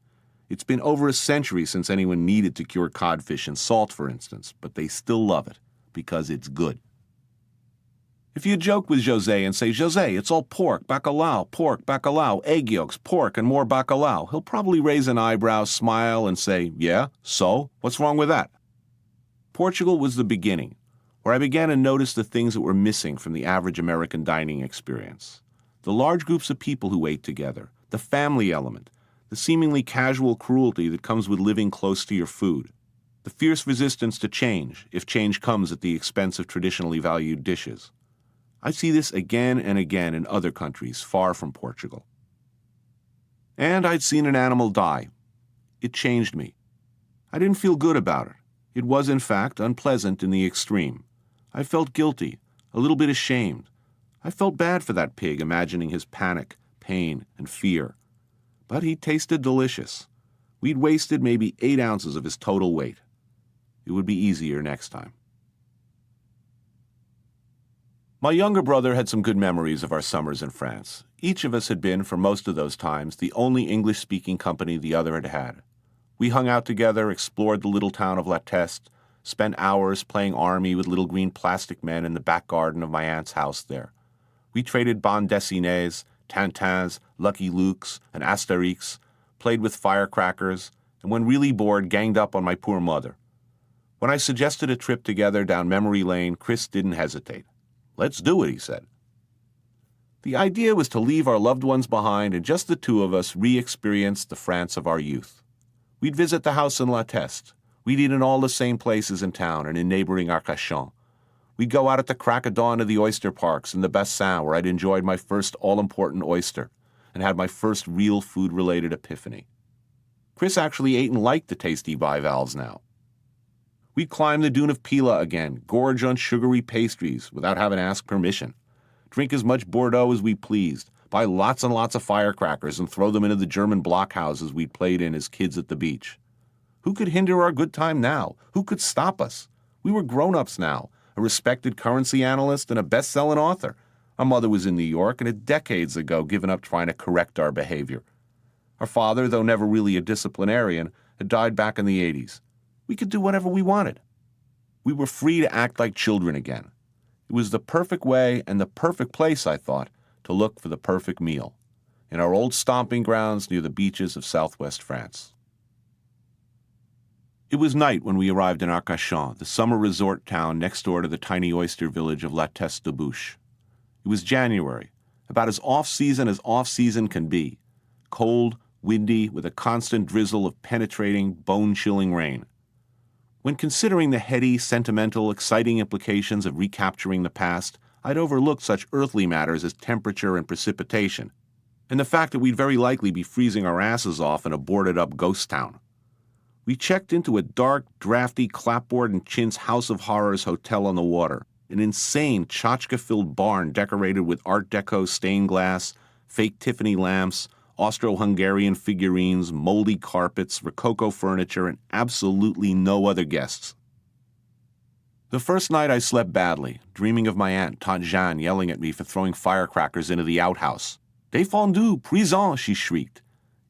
It's been over a century since anyone needed to cure codfish in salt, for instance, but they still love it, because it's good. If you joke with José and say, "José, it's all pork, bacalhau, egg yolks, pork, and more bacalhau," he'll probably raise an eyebrow, smile, and say, "Yeah, so? What's wrong with that?" Portugal was the beginning, where I began to notice the things that were missing from the average American dining experience. The large groups of people who ate together, the family element, the seemingly casual cruelty that comes with living close to your food, the fierce resistance to change, if change comes at the expense of traditionally valued dishes. I see this again and again in other countries far from Portugal. And I'd seen an animal die. It changed me. I didn't feel good about it. It was, in fact, unpleasant in the extreme. I felt guilty, a little bit ashamed. I felt bad for that pig, imagining his panic, pain, and fear. But he tasted delicious. We'd wasted maybe 8 ounces of his total weight. It would be easier next time. My younger brother had some good memories of our summers in France. Each of us had been, for most of those times, the only English-speaking company the other had had. We hung out together, explored the little town of La Teste, spent hours playing army with little green plastic men in the back garden of my aunt's house there. We traded bande dessinées, Tintins, Lucky Lukes, and Astérix, played with firecrackers, and when really bored, ganged up on my poor mother. When I suggested a trip together down memory lane, Chris didn't hesitate. "Let's do it," he said. The idea was to leave our loved ones behind and just the two of us re-experience the France of our youth. We'd visit the house in La Teste. We'd eat in all the same places in town and in neighboring Arcachon. We'd go out at the crack of dawn to the oyster parks in the Bassin, where I'd enjoyed my first all-important oyster and had my first real food-related epiphany. Chris actually ate and liked the tasty bivalves now. We'd climb the dune of Pila again, gorge on sugary pastries without having to ask permission, drink as much Bordeaux as we pleased, buy lots and lots of firecrackers and throw them into the German blockhouses we'd played in as kids at the beach. Who could hinder our good time now? Who could stop us? We were grown-ups now, a respected currency analyst and a best-selling author. Our mother was in New York and had decades ago given up trying to correct our behavior. Our father, though never really a disciplinarian, had died back in the 80s. We could do whatever we wanted. We were free to act like children again. It was the perfect way and the perfect place, I thought, to look for the perfect meal, in our old stomping grounds near the beaches of southwest France. It was night when we arrived in Arcachon, the summer resort town next door to the tiny oyster village of La Teste de Bouche. It was January, about as off-season as off-season can be, cold, windy, with a constant drizzle of penetrating, bone-chilling rain. When considering the heady, sentimental, exciting implications of recapturing the past, I'd overlooked such earthly matters as temperature and precipitation. and the fact that we'd very likely be freezing our asses off in a boarded-up ghost town. We checked into a dark, drafty, clapboard and chintz House of Horrors hotel on the water, an insane tchotchke-filled barn decorated with Art Deco stained glass, fake Tiffany lamps, Austro-Hungarian figurines, moldy carpets, Rococo furniture, and absolutely no other guests. The first night I slept badly, dreaming of my aunt, Tante Jeanne, yelling at me for throwing firecrackers into the outhouse. "Défendu, prison," she shrieked.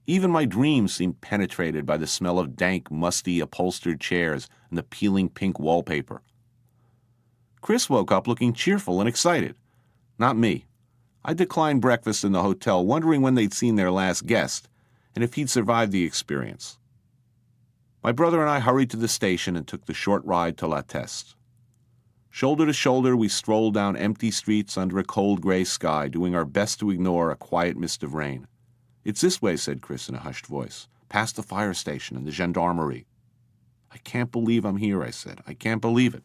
Even my dreams seemed penetrated by the smell of dank, musty, upholstered chairs and the peeling pink wallpaper. Chris woke up looking cheerful and excited. Not me. I declined breakfast in the hotel, wondering when they'd seen their last guest, and if he'd survived the experience. My brother and I hurried to the station and took the short ride to La Teste. Shoulder to shoulder, we strolled down empty streets under a cold gray sky, doing our best to ignore a quiet mist of rain. "It's this way," said Chris in a hushed voice, "past the fire station and the gendarmerie." "I can't believe I'm here," I said. "I can't believe it."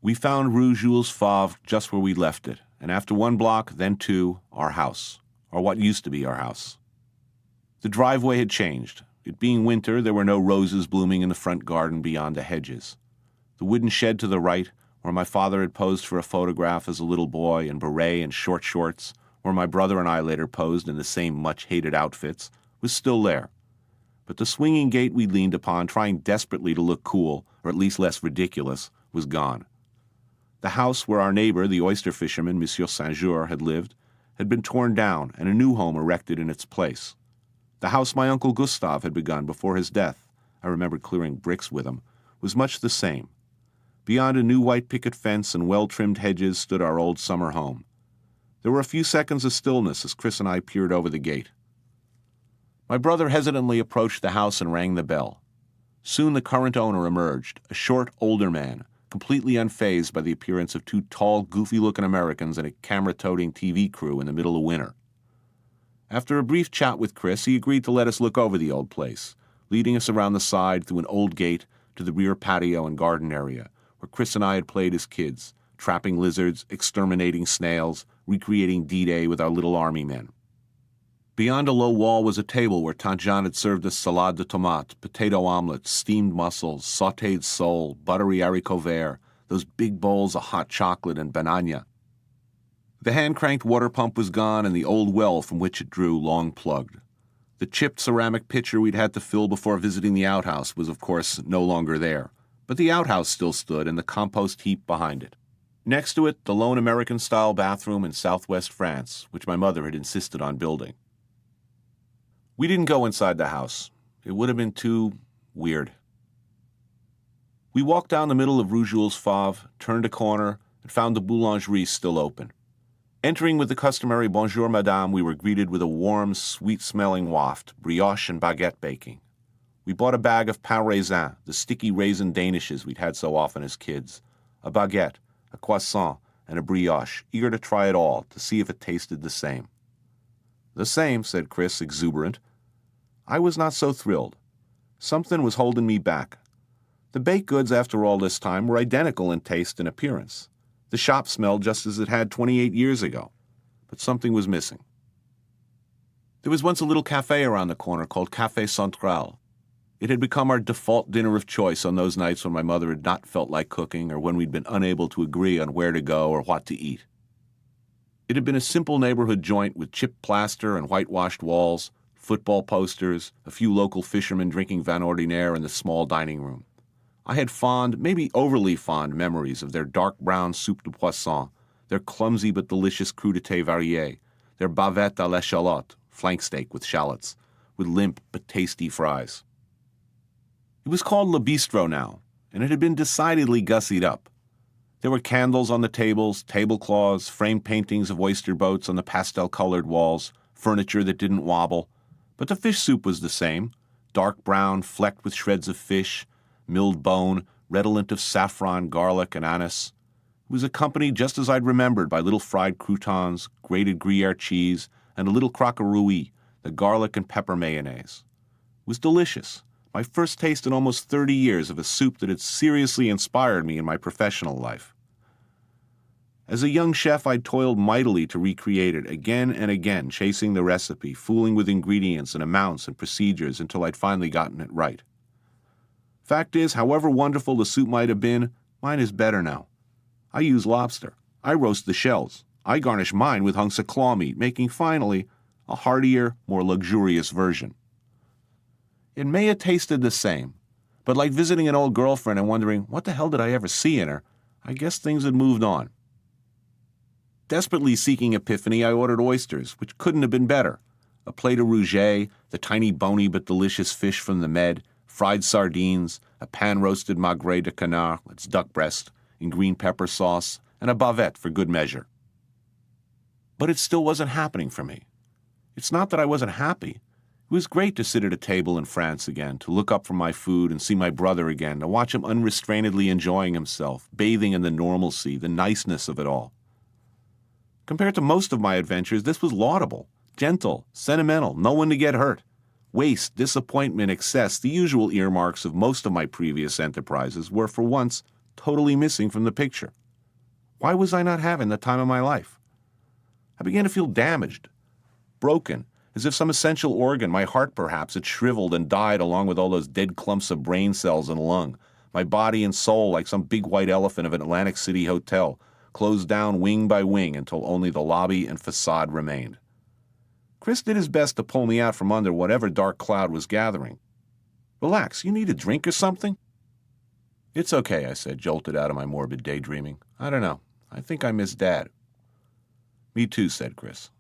We found Rue Jules Favre just where we left it, and after one block, then two, our house, or what used to be our house. The driveway had changed. It being winter, there were no roses blooming in the front garden beyond the hedges. The wooden shed to the right, where my father had posed for a photograph as a little boy in beret and short shorts, where my brother and I later posed in the same much-hated outfits, was still there. But the swinging gate we leaned upon, trying desperately to look cool, or at least less ridiculous, was gone. The house where our neighbor, the oyster fisherman, Monsieur Saint-Jour, had lived, had been torn down and a new home erected in its place. The house my Uncle Gustave had begun before his death, I remembered clearing bricks with him, was much the same. Beyond a new white picket fence and well-trimmed hedges stood our old summer home. There were a few seconds of stillness as Chris and I peered over the gate. My brother hesitantly approached the house and rang the bell. Soon the current owner emerged, a short, older man, completely unfazed by the appearance of two tall, goofy-looking Americans and a camera-toting TV crew in the middle of winter. After a brief chat with Chris, he agreed to let us look over the old place, leading us around the side through an old gate to the rear patio and garden area, where Chris and I had played as kids, trapping lizards, exterminating snails, recreating D-Day with our little army men. Beyond a low wall was a table where Tante Jeanne had served us salade de tomate, potato omelets, steamed mussels, sautéed sole, buttery haricots verts, those big bowls of hot chocolate and banana. The hand-cranked water pump was gone and the old well from which it drew long plugged. The chipped ceramic pitcher we'd had to fill before visiting the outhouse was, of course, no longer there, but the outhouse still stood and the compost heap behind it. Next to it, the lone American-style bathroom in southwest France, which my mother had insisted on building. We didn't go inside the house. It would have been too weird. We walked down the middle of Rue Jules Favre, turned a corner, and found the boulangerie still open. Entering with the customary "Bonjour, madame," we were greeted with a warm, sweet-smelling waft, brioche and baguette baking. We bought a bag of pain raisin, the sticky raisin danishes we'd had so often as kids, a baguette, a croissant, and a brioche, eager to try it all, to see if it tasted the same. "The same," said Chris, exuberant. I was not so thrilled. Something was holding me back. The baked goods, after all this time, were identical in taste and appearance. The shop smelled just as it had 28 years ago. But something was missing. There was once a little cafe around the corner called Café Central. It had become our default dinner of choice on those nights when my mother had not felt like cooking or when we'd been unable to agree on where to go or what to eat. It had been a simple neighborhood joint with chipped plaster and whitewashed walls, football posters, a few local fishermen drinking Vin Ordinaire in the small dining room. I had fond, maybe overly fond, memories of their dark brown soupe de poisson, their clumsy but delicious crudité variée, their bavette à l'échalote, flank steak with shallots, with limp but tasty fries. It was called Le Bistro now, and it had been decidedly gussied up. There were candles on the tables, tablecloths, framed paintings of oyster boats on the pastel-colored walls, furniture that didn't wobble. But the fish soup was the same, dark brown, flecked with shreds of fish, milled bone, redolent of saffron, garlic, and anise. It was accompanied just as I'd remembered by little fried croutons, grated Gruyere cheese, and a little croque rouille, the garlic and pepper mayonnaise. It was delicious, my first taste in almost 30 years of a soup that had seriously inspired me in my professional life. As a young chef, I'd toiled mightily to recreate it again and again, chasing the recipe, fooling with ingredients and amounts and procedures until I'd finally gotten it right. Fact is, however wonderful the soup might have been, mine is better now. I use lobster. I roast the shells. I garnish mine with hunks of claw meat, making finally a heartier, more luxurious version. It may have tasted the same, but like visiting an old girlfriend and wondering, what the hell did I ever see in her, I guess things had moved on. Desperately seeking epiphany, I ordered oysters, which couldn't have been better. A plate of rouget, the tiny bony but delicious fish from the Med, fried sardines, a pan-roasted magret de canard, that's duck breast, in green pepper sauce, and a bavette for good measure. But it still wasn't happening for me. It's not that I wasn't happy. It was great to sit at a table in France again, to look up from my food and see my brother again, to watch him unrestrainedly enjoying himself, bathing in the normalcy, the niceness of it all. Compared to most of my adventures, this was laudable, gentle, sentimental, no one to get hurt. Waste, disappointment, excess, the usual earmarks of most of my previous enterprises were for once totally missing from the picture. Why was I not having the time of my life? I began to feel damaged, broken, as if some essential organ, my heart perhaps, had shriveled and died along with all those dead clumps of brain cells and lung. My body and soul, like some big white elephant of an Atlantic City hotel, closed down wing by wing until only the lobby and facade remained. Chris did his best to pull me out from under whatever dark cloud was gathering. Relax, you need a drink or something? It's okay, I said, jolted out of my morbid daydreaming. I don't know. I think I miss Dad. Me too, said Chris.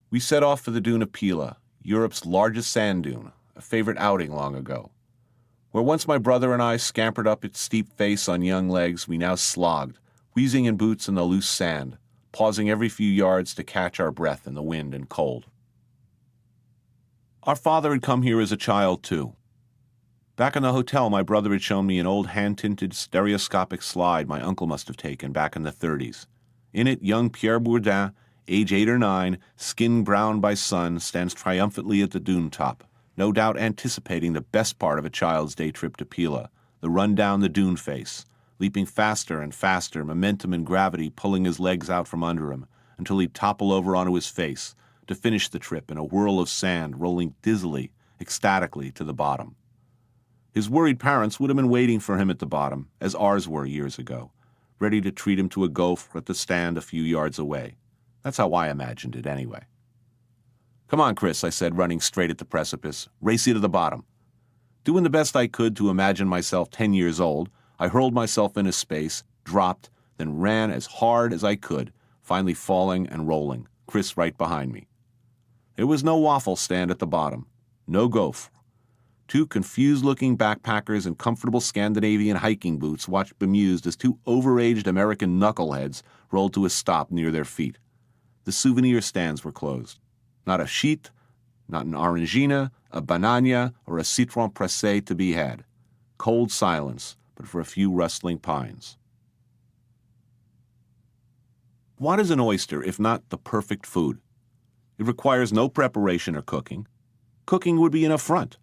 We set off for the dune of Pila, Europe's largest sand dune, a favorite outing long ago. Where once my brother and I scampered up its steep face on young legs, we now slogged, wheezing in boots in the loose sand, pausing every few yards to catch our breath in the wind and cold. Our father had come here as a child, too. Back in the hotel, my brother had shown me an old hand-tinted stereoscopic slide my uncle must have taken back in the 30s. In it, young Pierre Bourdain, age 8 or 9, skin browned by sun, stands triumphantly at the dune top, no doubt anticipating the best part of a child's day trip to Pila, the run down the dune face, leaping faster and faster, momentum and gravity pulling his legs out from under him, until he'd topple over onto his face, to finish the trip in a whirl of sand rolling dizzily, ecstatically to the bottom. His worried parents would have been waiting for him at the bottom, as ours were years ago, ready to treat him to a gopher at the stand a few yards away. That's how I imagined it, anyway. Come on, Chris, I said, running straight at the precipice. Race you to the bottom. Doing the best I could to imagine myself 10 years old, I hurled myself into space, dropped, then ran as hard as I could, finally falling and rolling, Chris right behind me. There was no waffle stand at the bottom, no gopher. Two confused-looking backpackers in comfortable Scandinavian hiking boots watched bemused as two overaged American knuckleheads rolled to a stop near their feet. The souvenir stands were closed. Not a sheet, not an orangina, a banana, or a citron pressé to be had. Cold silence, but for a few rustling pines. What is an oyster if not the perfect food? It requires no preparation or cooking. Cooking would be an affront.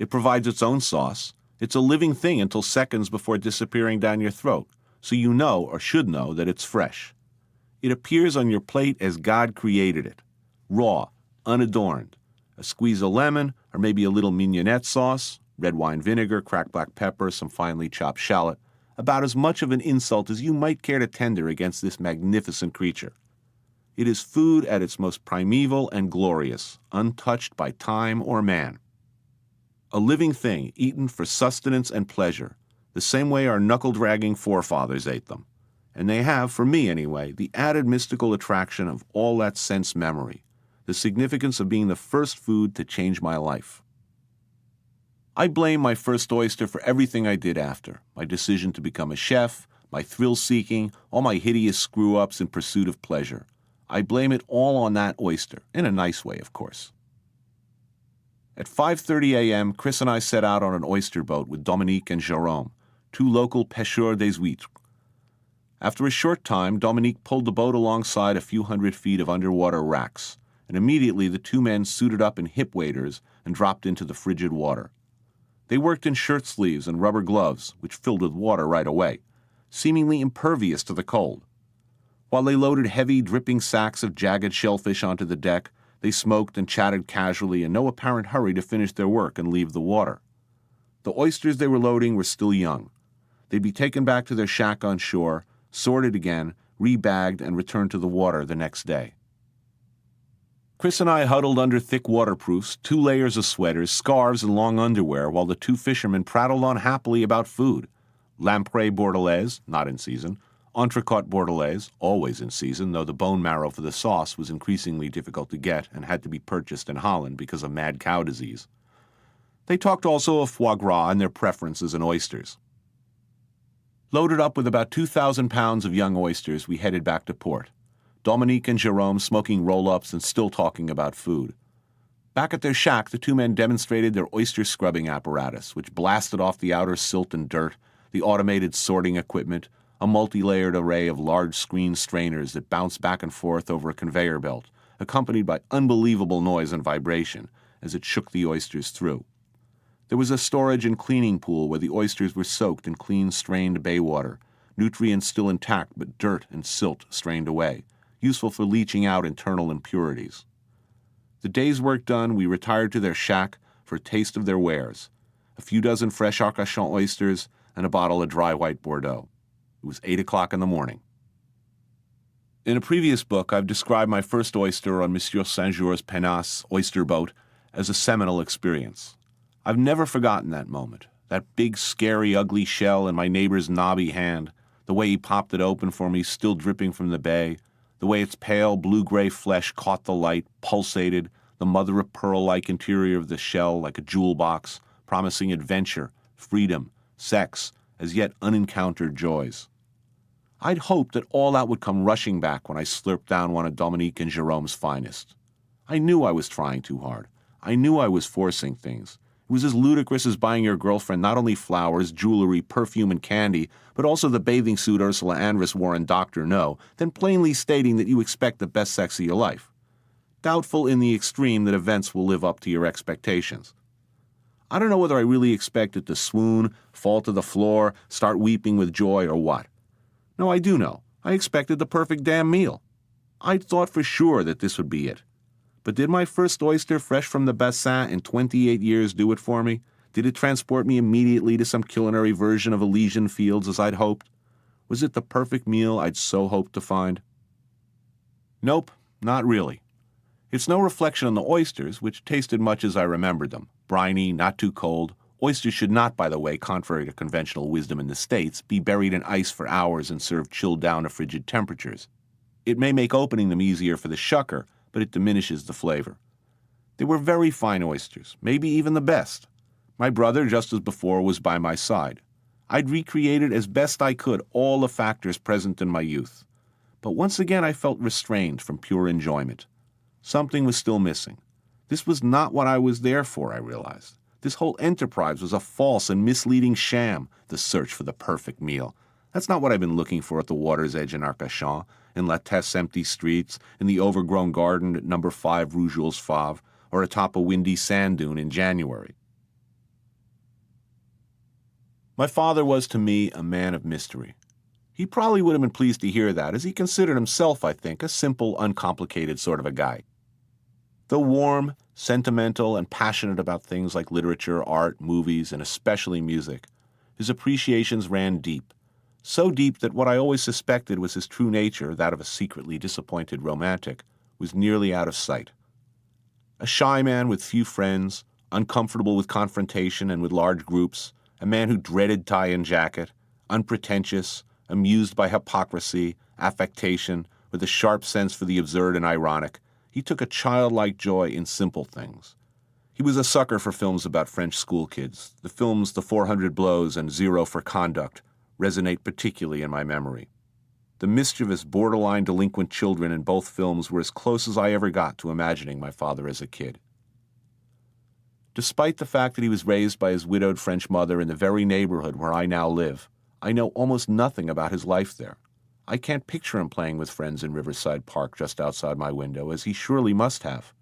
It provides its own sauce. It's a living thing until seconds before disappearing down your throat, so you know or should know that it's fresh. It appears on your plate as God created it, raw, unadorned. A squeeze of lemon, or maybe a little mignonette sauce, red wine vinegar, cracked black pepper, some finely chopped shallot, about as much of an insult as you might care to tender against this magnificent creature. It is food at its most primeval and glorious, untouched by time or man. A living thing eaten for sustenance and pleasure, the same way our knuckle-dragging forefathers ate them. And they have, for me anyway, the added mystical attraction of all that sense memory, the significance of being the first food to change my life. I blame my first oyster for everything I did after, my decision to become a chef, my thrill-seeking, all my hideous screw-ups in pursuit of pleasure. I blame it all on that oyster, in a nice way, of course. At 5:30 a.m., Chris and I set out on an oyster boat with Dominique and Jérôme, two local pêcheurs des huîtres. After a short time, Dominique pulled the boat alongside a few hundred feet of underwater racks, and immediately the two men suited up in hip waders and dropped into the frigid water. They worked in shirt sleeves and rubber gloves, which filled with water right away, seemingly impervious to the cold. While they loaded heavy, dripping sacks of jagged shellfish onto the deck, they smoked and chatted casually in no apparent hurry to finish their work and leave the water. The oysters they were loading were still young. They'd be taken back to their shack on shore, sorted again, rebagged, and returned to the water the next day. Chris and I huddled under thick waterproofs, 2 layers of sweaters, scarves, and long underwear while the 2 fishermen prattled on happily about food. Lamprey bordelaise, not in season. Entrecôte bordelaise, always in season, though the bone marrow for the sauce was increasingly difficult to get and had to be purchased in Holland because of mad cow disease. They talked also of foie gras and their preferences in oysters. Loaded up with about 2,000 pounds of young oysters, we headed back to port. Dominique and Jerome smoking roll-ups and still talking about food. Back at their shack, the 2 men demonstrated their oyster scrubbing apparatus, which blasted off the outer silt and dirt, the automated sorting equipment, a multi-layered array of large screen strainers that bounced back and forth over a conveyor belt, accompanied by unbelievable noise and vibration as it shook the oysters through. There was a storage and cleaning pool where the oysters were soaked in clean, strained bay water, nutrients still intact but dirt and silt strained away, useful for leaching out internal impurities. The day's work done, we retired to their shack for a taste of their wares, a few dozen fresh Arcachon oysters and a bottle of dry white Bordeaux. It was 8 o'clock in the morning. In a previous book, I've described my first oyster on Monsieur Saint-Jeur's Penasse oyster boat as a seminal experience. I've never forgotten that moment, that big, scary, ugly shell in my neighbor's knobby hand, the way he popped it open for me, still dripping from the bay, the way its pale, blue-gray flesh caught the light, pulsated, the mother-of-pearl-like interior of the shell like a jewel box, promising adventure, freedom, sex, as yet unencountered joys. I'd hoped that all that would come rushing back when I slurped down one of Dominique and Jerome's finest. I knew I was trying too hard. I knew I was forcing things. It was as ludicrous as buying your girlfriend not only flowers, jewelry, perfume, and candy, but also the bathing suit Ursula Andress wore in Dr. No, then plainly stating that you expect the best sex of your life. Doubtful in the extreme that events will live up to your expectations. I don't know whether I really expected to swoon, fall to the floor, start weeping with joy, or what. No, I do know. I expected the perfect damn meal. I'd thought for sure that this would be it. But did my first oyster fresh from the bassin in 28 years do it for me? Did it transport me immediately to some culinary version of Elysian Fields as I'd hoped? Was it the perfect meal I'd so hoped to find? Nope, not really. It's no reflection on the oysters, which tasted much as I remembered them. Briny, not too cold. Oysters should not, by the way, contrary to conventional wisdom in the States, be buried in ice for hours and served chilled down to frigid temperatures. It may make opening them easier for the shucker, but it diminishes the flavor. They were very fine oysters, maybe even the best. My brother, just as before, was by my side. I'd recreated as best I could all the factors present in my youth. But once again I felt restrained from pure enjoyment. Something was still missing. This was not what I was there for, I realized. This whole enterprise was a false and misleading sham, the search for the perfect meal. That's not what I've been looking for at the water's edge in Arcachon, in La Teste's empty streets, in the overgrown garden at number 5 Rue Jules Favre, or atop a windy sand dune in January. My father was to me a man of mystery. He probably would have been pleased to hear that, as he considered himself, I think, a simple, uncomplicated sort of a guy. Though warm, sentimental, and passionate about things like literature, art, movies, and especially music, his appreciations ran deep. So deep that what I always suspected was his true nature, that of a secretly disappointed romantic, was nearly out of sight. A shy man with few friends, uncomfortable with confrontation and with large groups, a man who dreaded tie and jacket, unpretentious, amused by hypocrisy, affectation, with a sharp sense for the absurd and ironic, he took a childlike joy in simple things. He was a sucker for films about French schoolkids. The films The 400 Blows and Zero for Conduct resonate particularly in my memory. The mischievous, borderline delinquent children in both films were as close as I ever got to imagining my father as a kid. Despite the fact that he was raised by his widowed French mother in the very neighborhood where I now live, I know almost nothing about his life there. I can't picture him playing with friends in Riverside Park just outside my window, as he surely must have.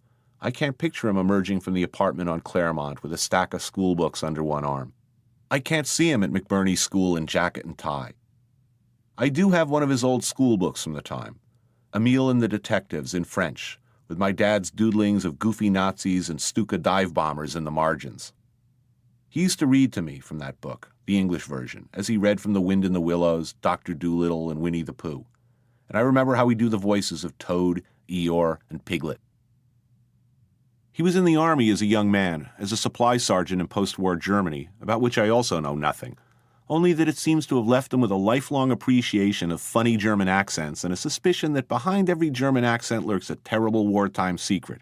I can't picture him emerging from the apartment on Claremont with a stack of school books under one arm. I can't see him at McBurney School in jacket and tie. I do have one of his old school books from the time, Emile and the Detectives in French, with my dad's doodlings of goofy Nazis and Stuka dive bombers in the margins. He used to read to me from that book, the English version, as he read from The Wind in the Willows, Dr. Dolittle, and Winnie the Pooh. And I remember how he'd do the voices of Toad, Eeyore, and Piglet. He was in the army as a young man, as a supply sergeant in post-war Germany, about which I also know nothing, only that it seems to have left him with a lifelong appreciation of funny German accents and a suspicion that behind every German accent lurks a terrible wartime secret.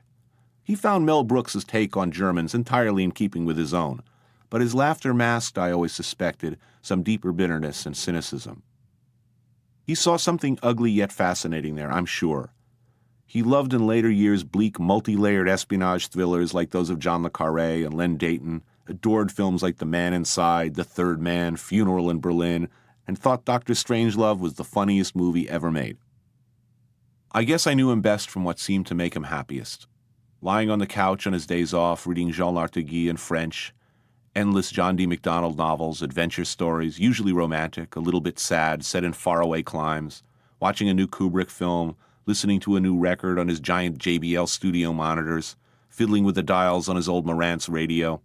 He found Mel Brooks's take on Germans entirely in keeping with his own, but his laughter masked, I always suspected, some deeper bitterness and cynicism. He saw something ugly yet fascinating there, I'm sure. He loved in later years bleak, multi-layered espionage thrillers like those of John le Carré and Len Deighton, adored films like The Man Inside, The Third Man, Funeral in Berlin, and thought Dr. Strangelove was the funniest movie ever made. I guess I knew him best from what seemed to make him happiest. Lying on the couch on his days off, reading Jean Lartigue in French, endless John D. MacDonald novels, adventure stories, usually romantic, a little bit sad, set in faraway climes, watching a new Kubrick film, listening to a new record on his giant JBL studio monitors, fiddling with the dials on his old Marantz radio,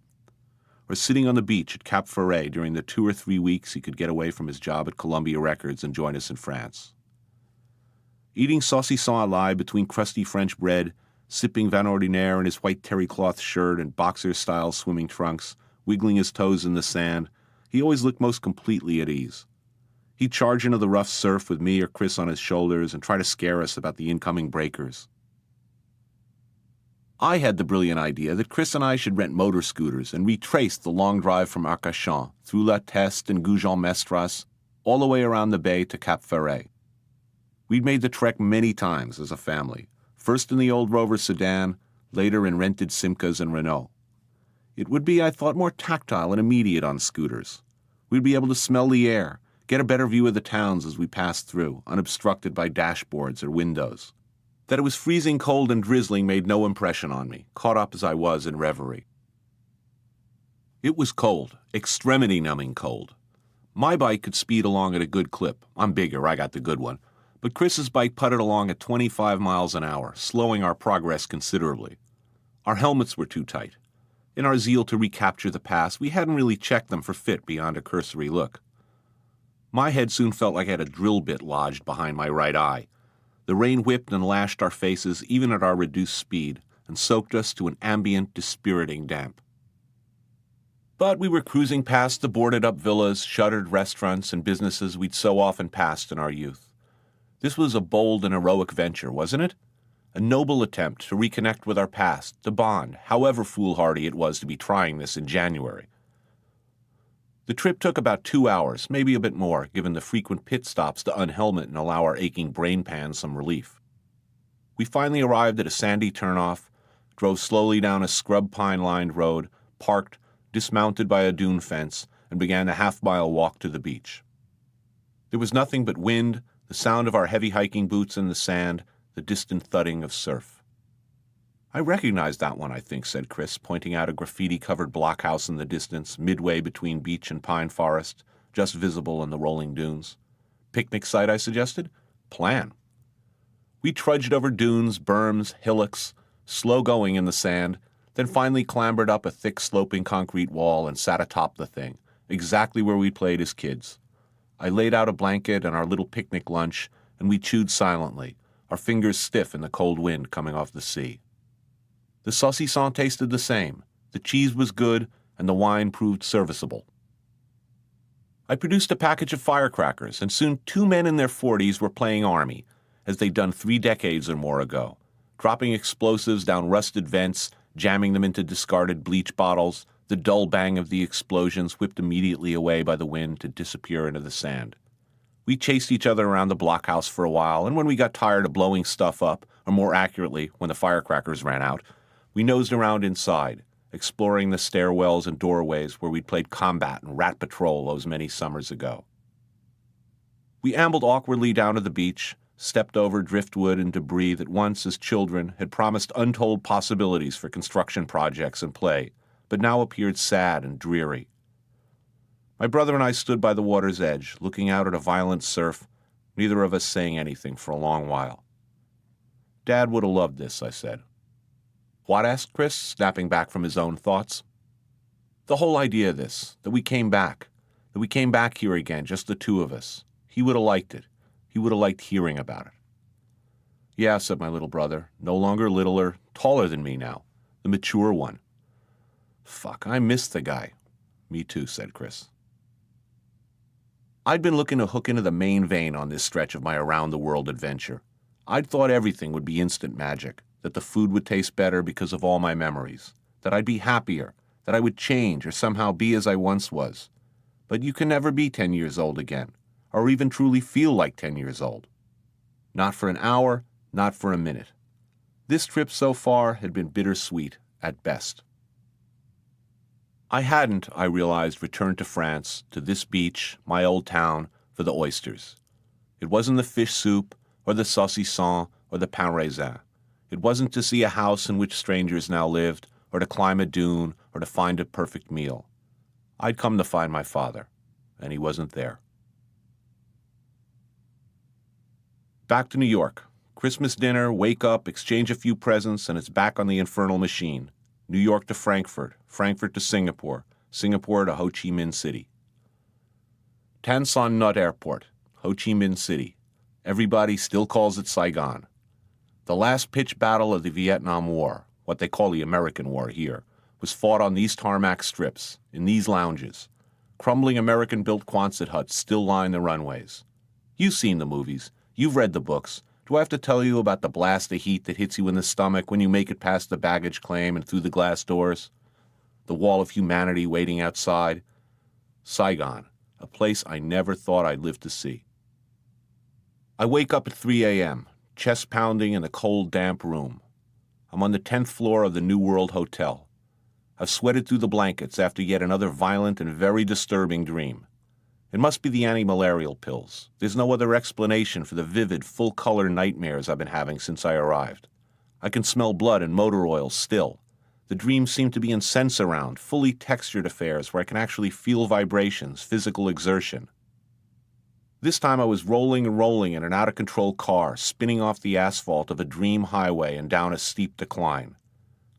or sitting on the beach at Cap Ferret during the 2 or 3 weeks he could get away from his job at Columbia Records and join us in France. Eating saucisson à l'ail between crusty French bread, sipping Van Ordinaire in his white terry cloth shirt and boxer-style swimming trunks, wiggling his toes in the sand, he always looked most completely at ease. He'd charge into the rough surf with me or Chris on his shoulders and try to scare us about the incoming breakers. I had the brilliant idea that Chris and I should rent motor scooters and retrace the long drive from Arcachon, through La Teste and Goujon-Mestras, all the way around the bay to Cap Ferret. We'd made the trek many times as a family, first in the old Rover sedan, later in rented Simcas and Renault. It would be, I thought, more tactile and immediate on scooters. We'd be able to smell the air, get a better view of the towns as we passed through, unobstructed by dashboards or windows. That it was freezing cold and drizzling made no impression on me, caught up as I was in reverie. It was cold, extremity-numbing cold. My bike could speed along at a good clip. I'm bigger, I got the good one. But Chris's bike putted along at 25 miles an hour, slowing our progress considerably. Our helmets were too tight. In our zeal to recapture the pass, we hadn't really checked them for fit beyond a cursory look. My head soon felt like I had a drill bit lodged behind my right eye. The rain whipped and lashed our faces even at our reduced speed, and soaked us to an ambient, dispiriting damp. But we were cruising past the boarded-up villas, shuttered restaurants, and businesses we'd so often passed in our youth. This was a bold and heroic venture, wasn't it? A noble attempt to reconnect with our past, to bond, however foolhardy it was to be trying this in January. The trip took about 2 hours, maybe a bit more, given the frequent pit stops to unhelmet and allow our aching brain pans some relief. We finally arrived at a sandy turnoff, drove slowly down a scrub pine-lined road, parked, dismounted by a dune fence, and began the half-mile walk to the beach. There was nothing but wind, the sound of our heavy hiking boots in the sand, the distant thudding of surf. "I recognize that one, I think," said Chris, pointing out a graffiti-covered blockhouse in the distance, midway between beach and pine forest, just visible in the rolling dunes. "Picnic site," I suggested. "Plan." We trudged over dunes, berms, hillocks, slow going in the sand, then finally clambered up a thick sloping concrete wall and sat atop the thing, exactly where we played as kids. I laid out a blanket and our little picnic lunch, and we chewed silently, our fingers stiff in the cold wind coming off the sea. The saucisson tasted the same, the cheese was good, and the wine proved serviceable. I produced a package of firecrackers, and soon 2 men in their 40s were playing army, as they'd done 3 decades or more ago, dropping explosives down rusted vents, jamming them into discarded bleach bottles, the dull bang of the explosions whipped immediately away by the wind to disappear into the sand. We chased each other around the blockhouse for a while, and when we got tired of blowing stuff up, or more accurately, when the firecrackers ran out, we nosed around inside, exploring the stairwells and doorways where we'd played combat and rat patrol those many summers ago. We ambled awkwardly down to the beach, stepped over driftwood and debris that once, as children, had promised untold possibilities for construction projects and play, but now appeared sad and dreary. My brother and I stood by the water's edge, looking out at a violent surf, neither of us saying anything for a long while. Dad would have loved this, I said. What? Asked Chris, snapping back from his own thoughts. The whole idea of this, that we came back here again, just the two of us. He would have liked it. He would have liked hearing about it. Yeah, said my little brother, no longer littler, taller than me now, the mature one. Fuck, I miss the guy. Me too, said Chris. I'd been looking to hook into the main vein on this stretch of my around-the-world adventure. I'd thought everything would be instant magic, that the food would taste better because of all my memories, that I'd be happier, that I would change or somehow be as I once was. But you can never be 10 years old again, or even truly feel like 10 years old. Not for an hour, not for a minute. This trip so far had been bittersweet at best. I hadn't, I realized, returned to France, to this beach, my old town, for the oysters. It wasn't the fish soup, or the saucisson, or the pain raisin. It wasn't to see a house in which strangers now lived, or to climb a dune, or to find a perfect meal. I'd come to find my father, and he wasn't there. Back to New York. Christmas dinner, wake up, exchange a few presents, and it's back on the infernal machine. New York to Frankfurt, Frankfurt to Singapore, Singapore to Ho Chi Minh City. Tan Son Nhut Airport, Ho Chi Minh City. Everybody still calls it Saigon. The last pitched battle of the Vietnam War, what they call the American War here, was fought on these tarmac strips, in these lounges. Crumbling American-built Quonset huts still line the runways. You've seen the movies. You've read the books. Do I have to tell you about the blast of heat that hits you in the stomach when you make it past the baggage claim and through the glass doors? The wall of humanity waiting outside? Saigon, a place I never thought I'd live to see. I wake up at 3 a.m., chest pounding in the cold, damp room. I'm on the 10th floor of the New World Hotel. I've sweated through the blankets after yet another violent and very disturbing dream. It must be the anti-malarial pills. There's no other explanation for the vivid, full-color nightmares I've been having since I arrived. I can smell blood and motor oil still. The dreams seem to be in sense-around, fully textured affairs where I can actually feel vibrations, physical exertion. This time I was rolling and rolling in an out-of-control car, spinning off the asphalt of a dream highway and down a steep decline.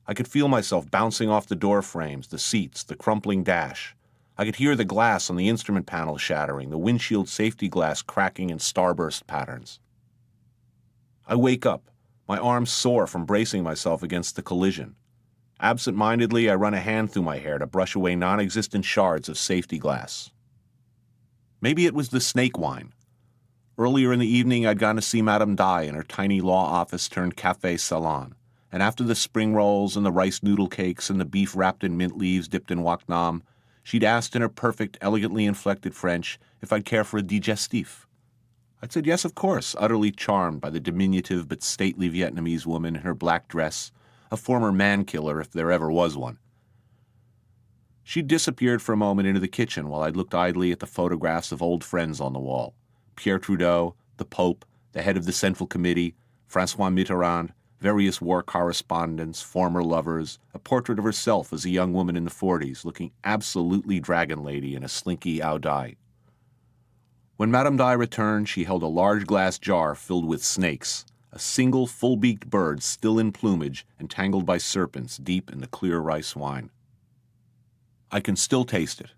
I could feel myself bouncing off the door frames, the seats, the crumpling dash. I could hear the glass on the instrument panel shattering, the windshield safety glass cracking in starburst patterns. I wake up, my arms sore from bracing myself against the collision. Absent-mindedly, I run a hand through my hair to brush away non-existent shards of safety glass. Maybe it was the snake wine. Earlier in the evening, I'd gone to see Madame Dai in her tiny law office turned café salon, and after the spring rolls and the rice noodle cakes and the beef wrapped in mint leaves dipped in wok nam, she'd asked in her perfect, elegantly inflected French if I'd care for a digestif. I'd said yes, of course, utterly charmed by the diminutive but stately Vietnamese woman in her black dress, a former man-killer if there ever was one. She'd disappeared for a moment into the kitchen while I looked idly at the photographs of old friends on the wall. Pierre Trudeau, the Pope, the head of the Central Committee, François Mitterrand, various war correspondents, former lovers, a portrait of herself as a young woman in the 40s, looking absolutely dragon lady in a slinky ao dai. When Madame Dai returned, she held a large glass jar filled with snakes, a single full-beaked bird still in plumage and tangled by serpents deep in the clear rice wine. I can still taste it,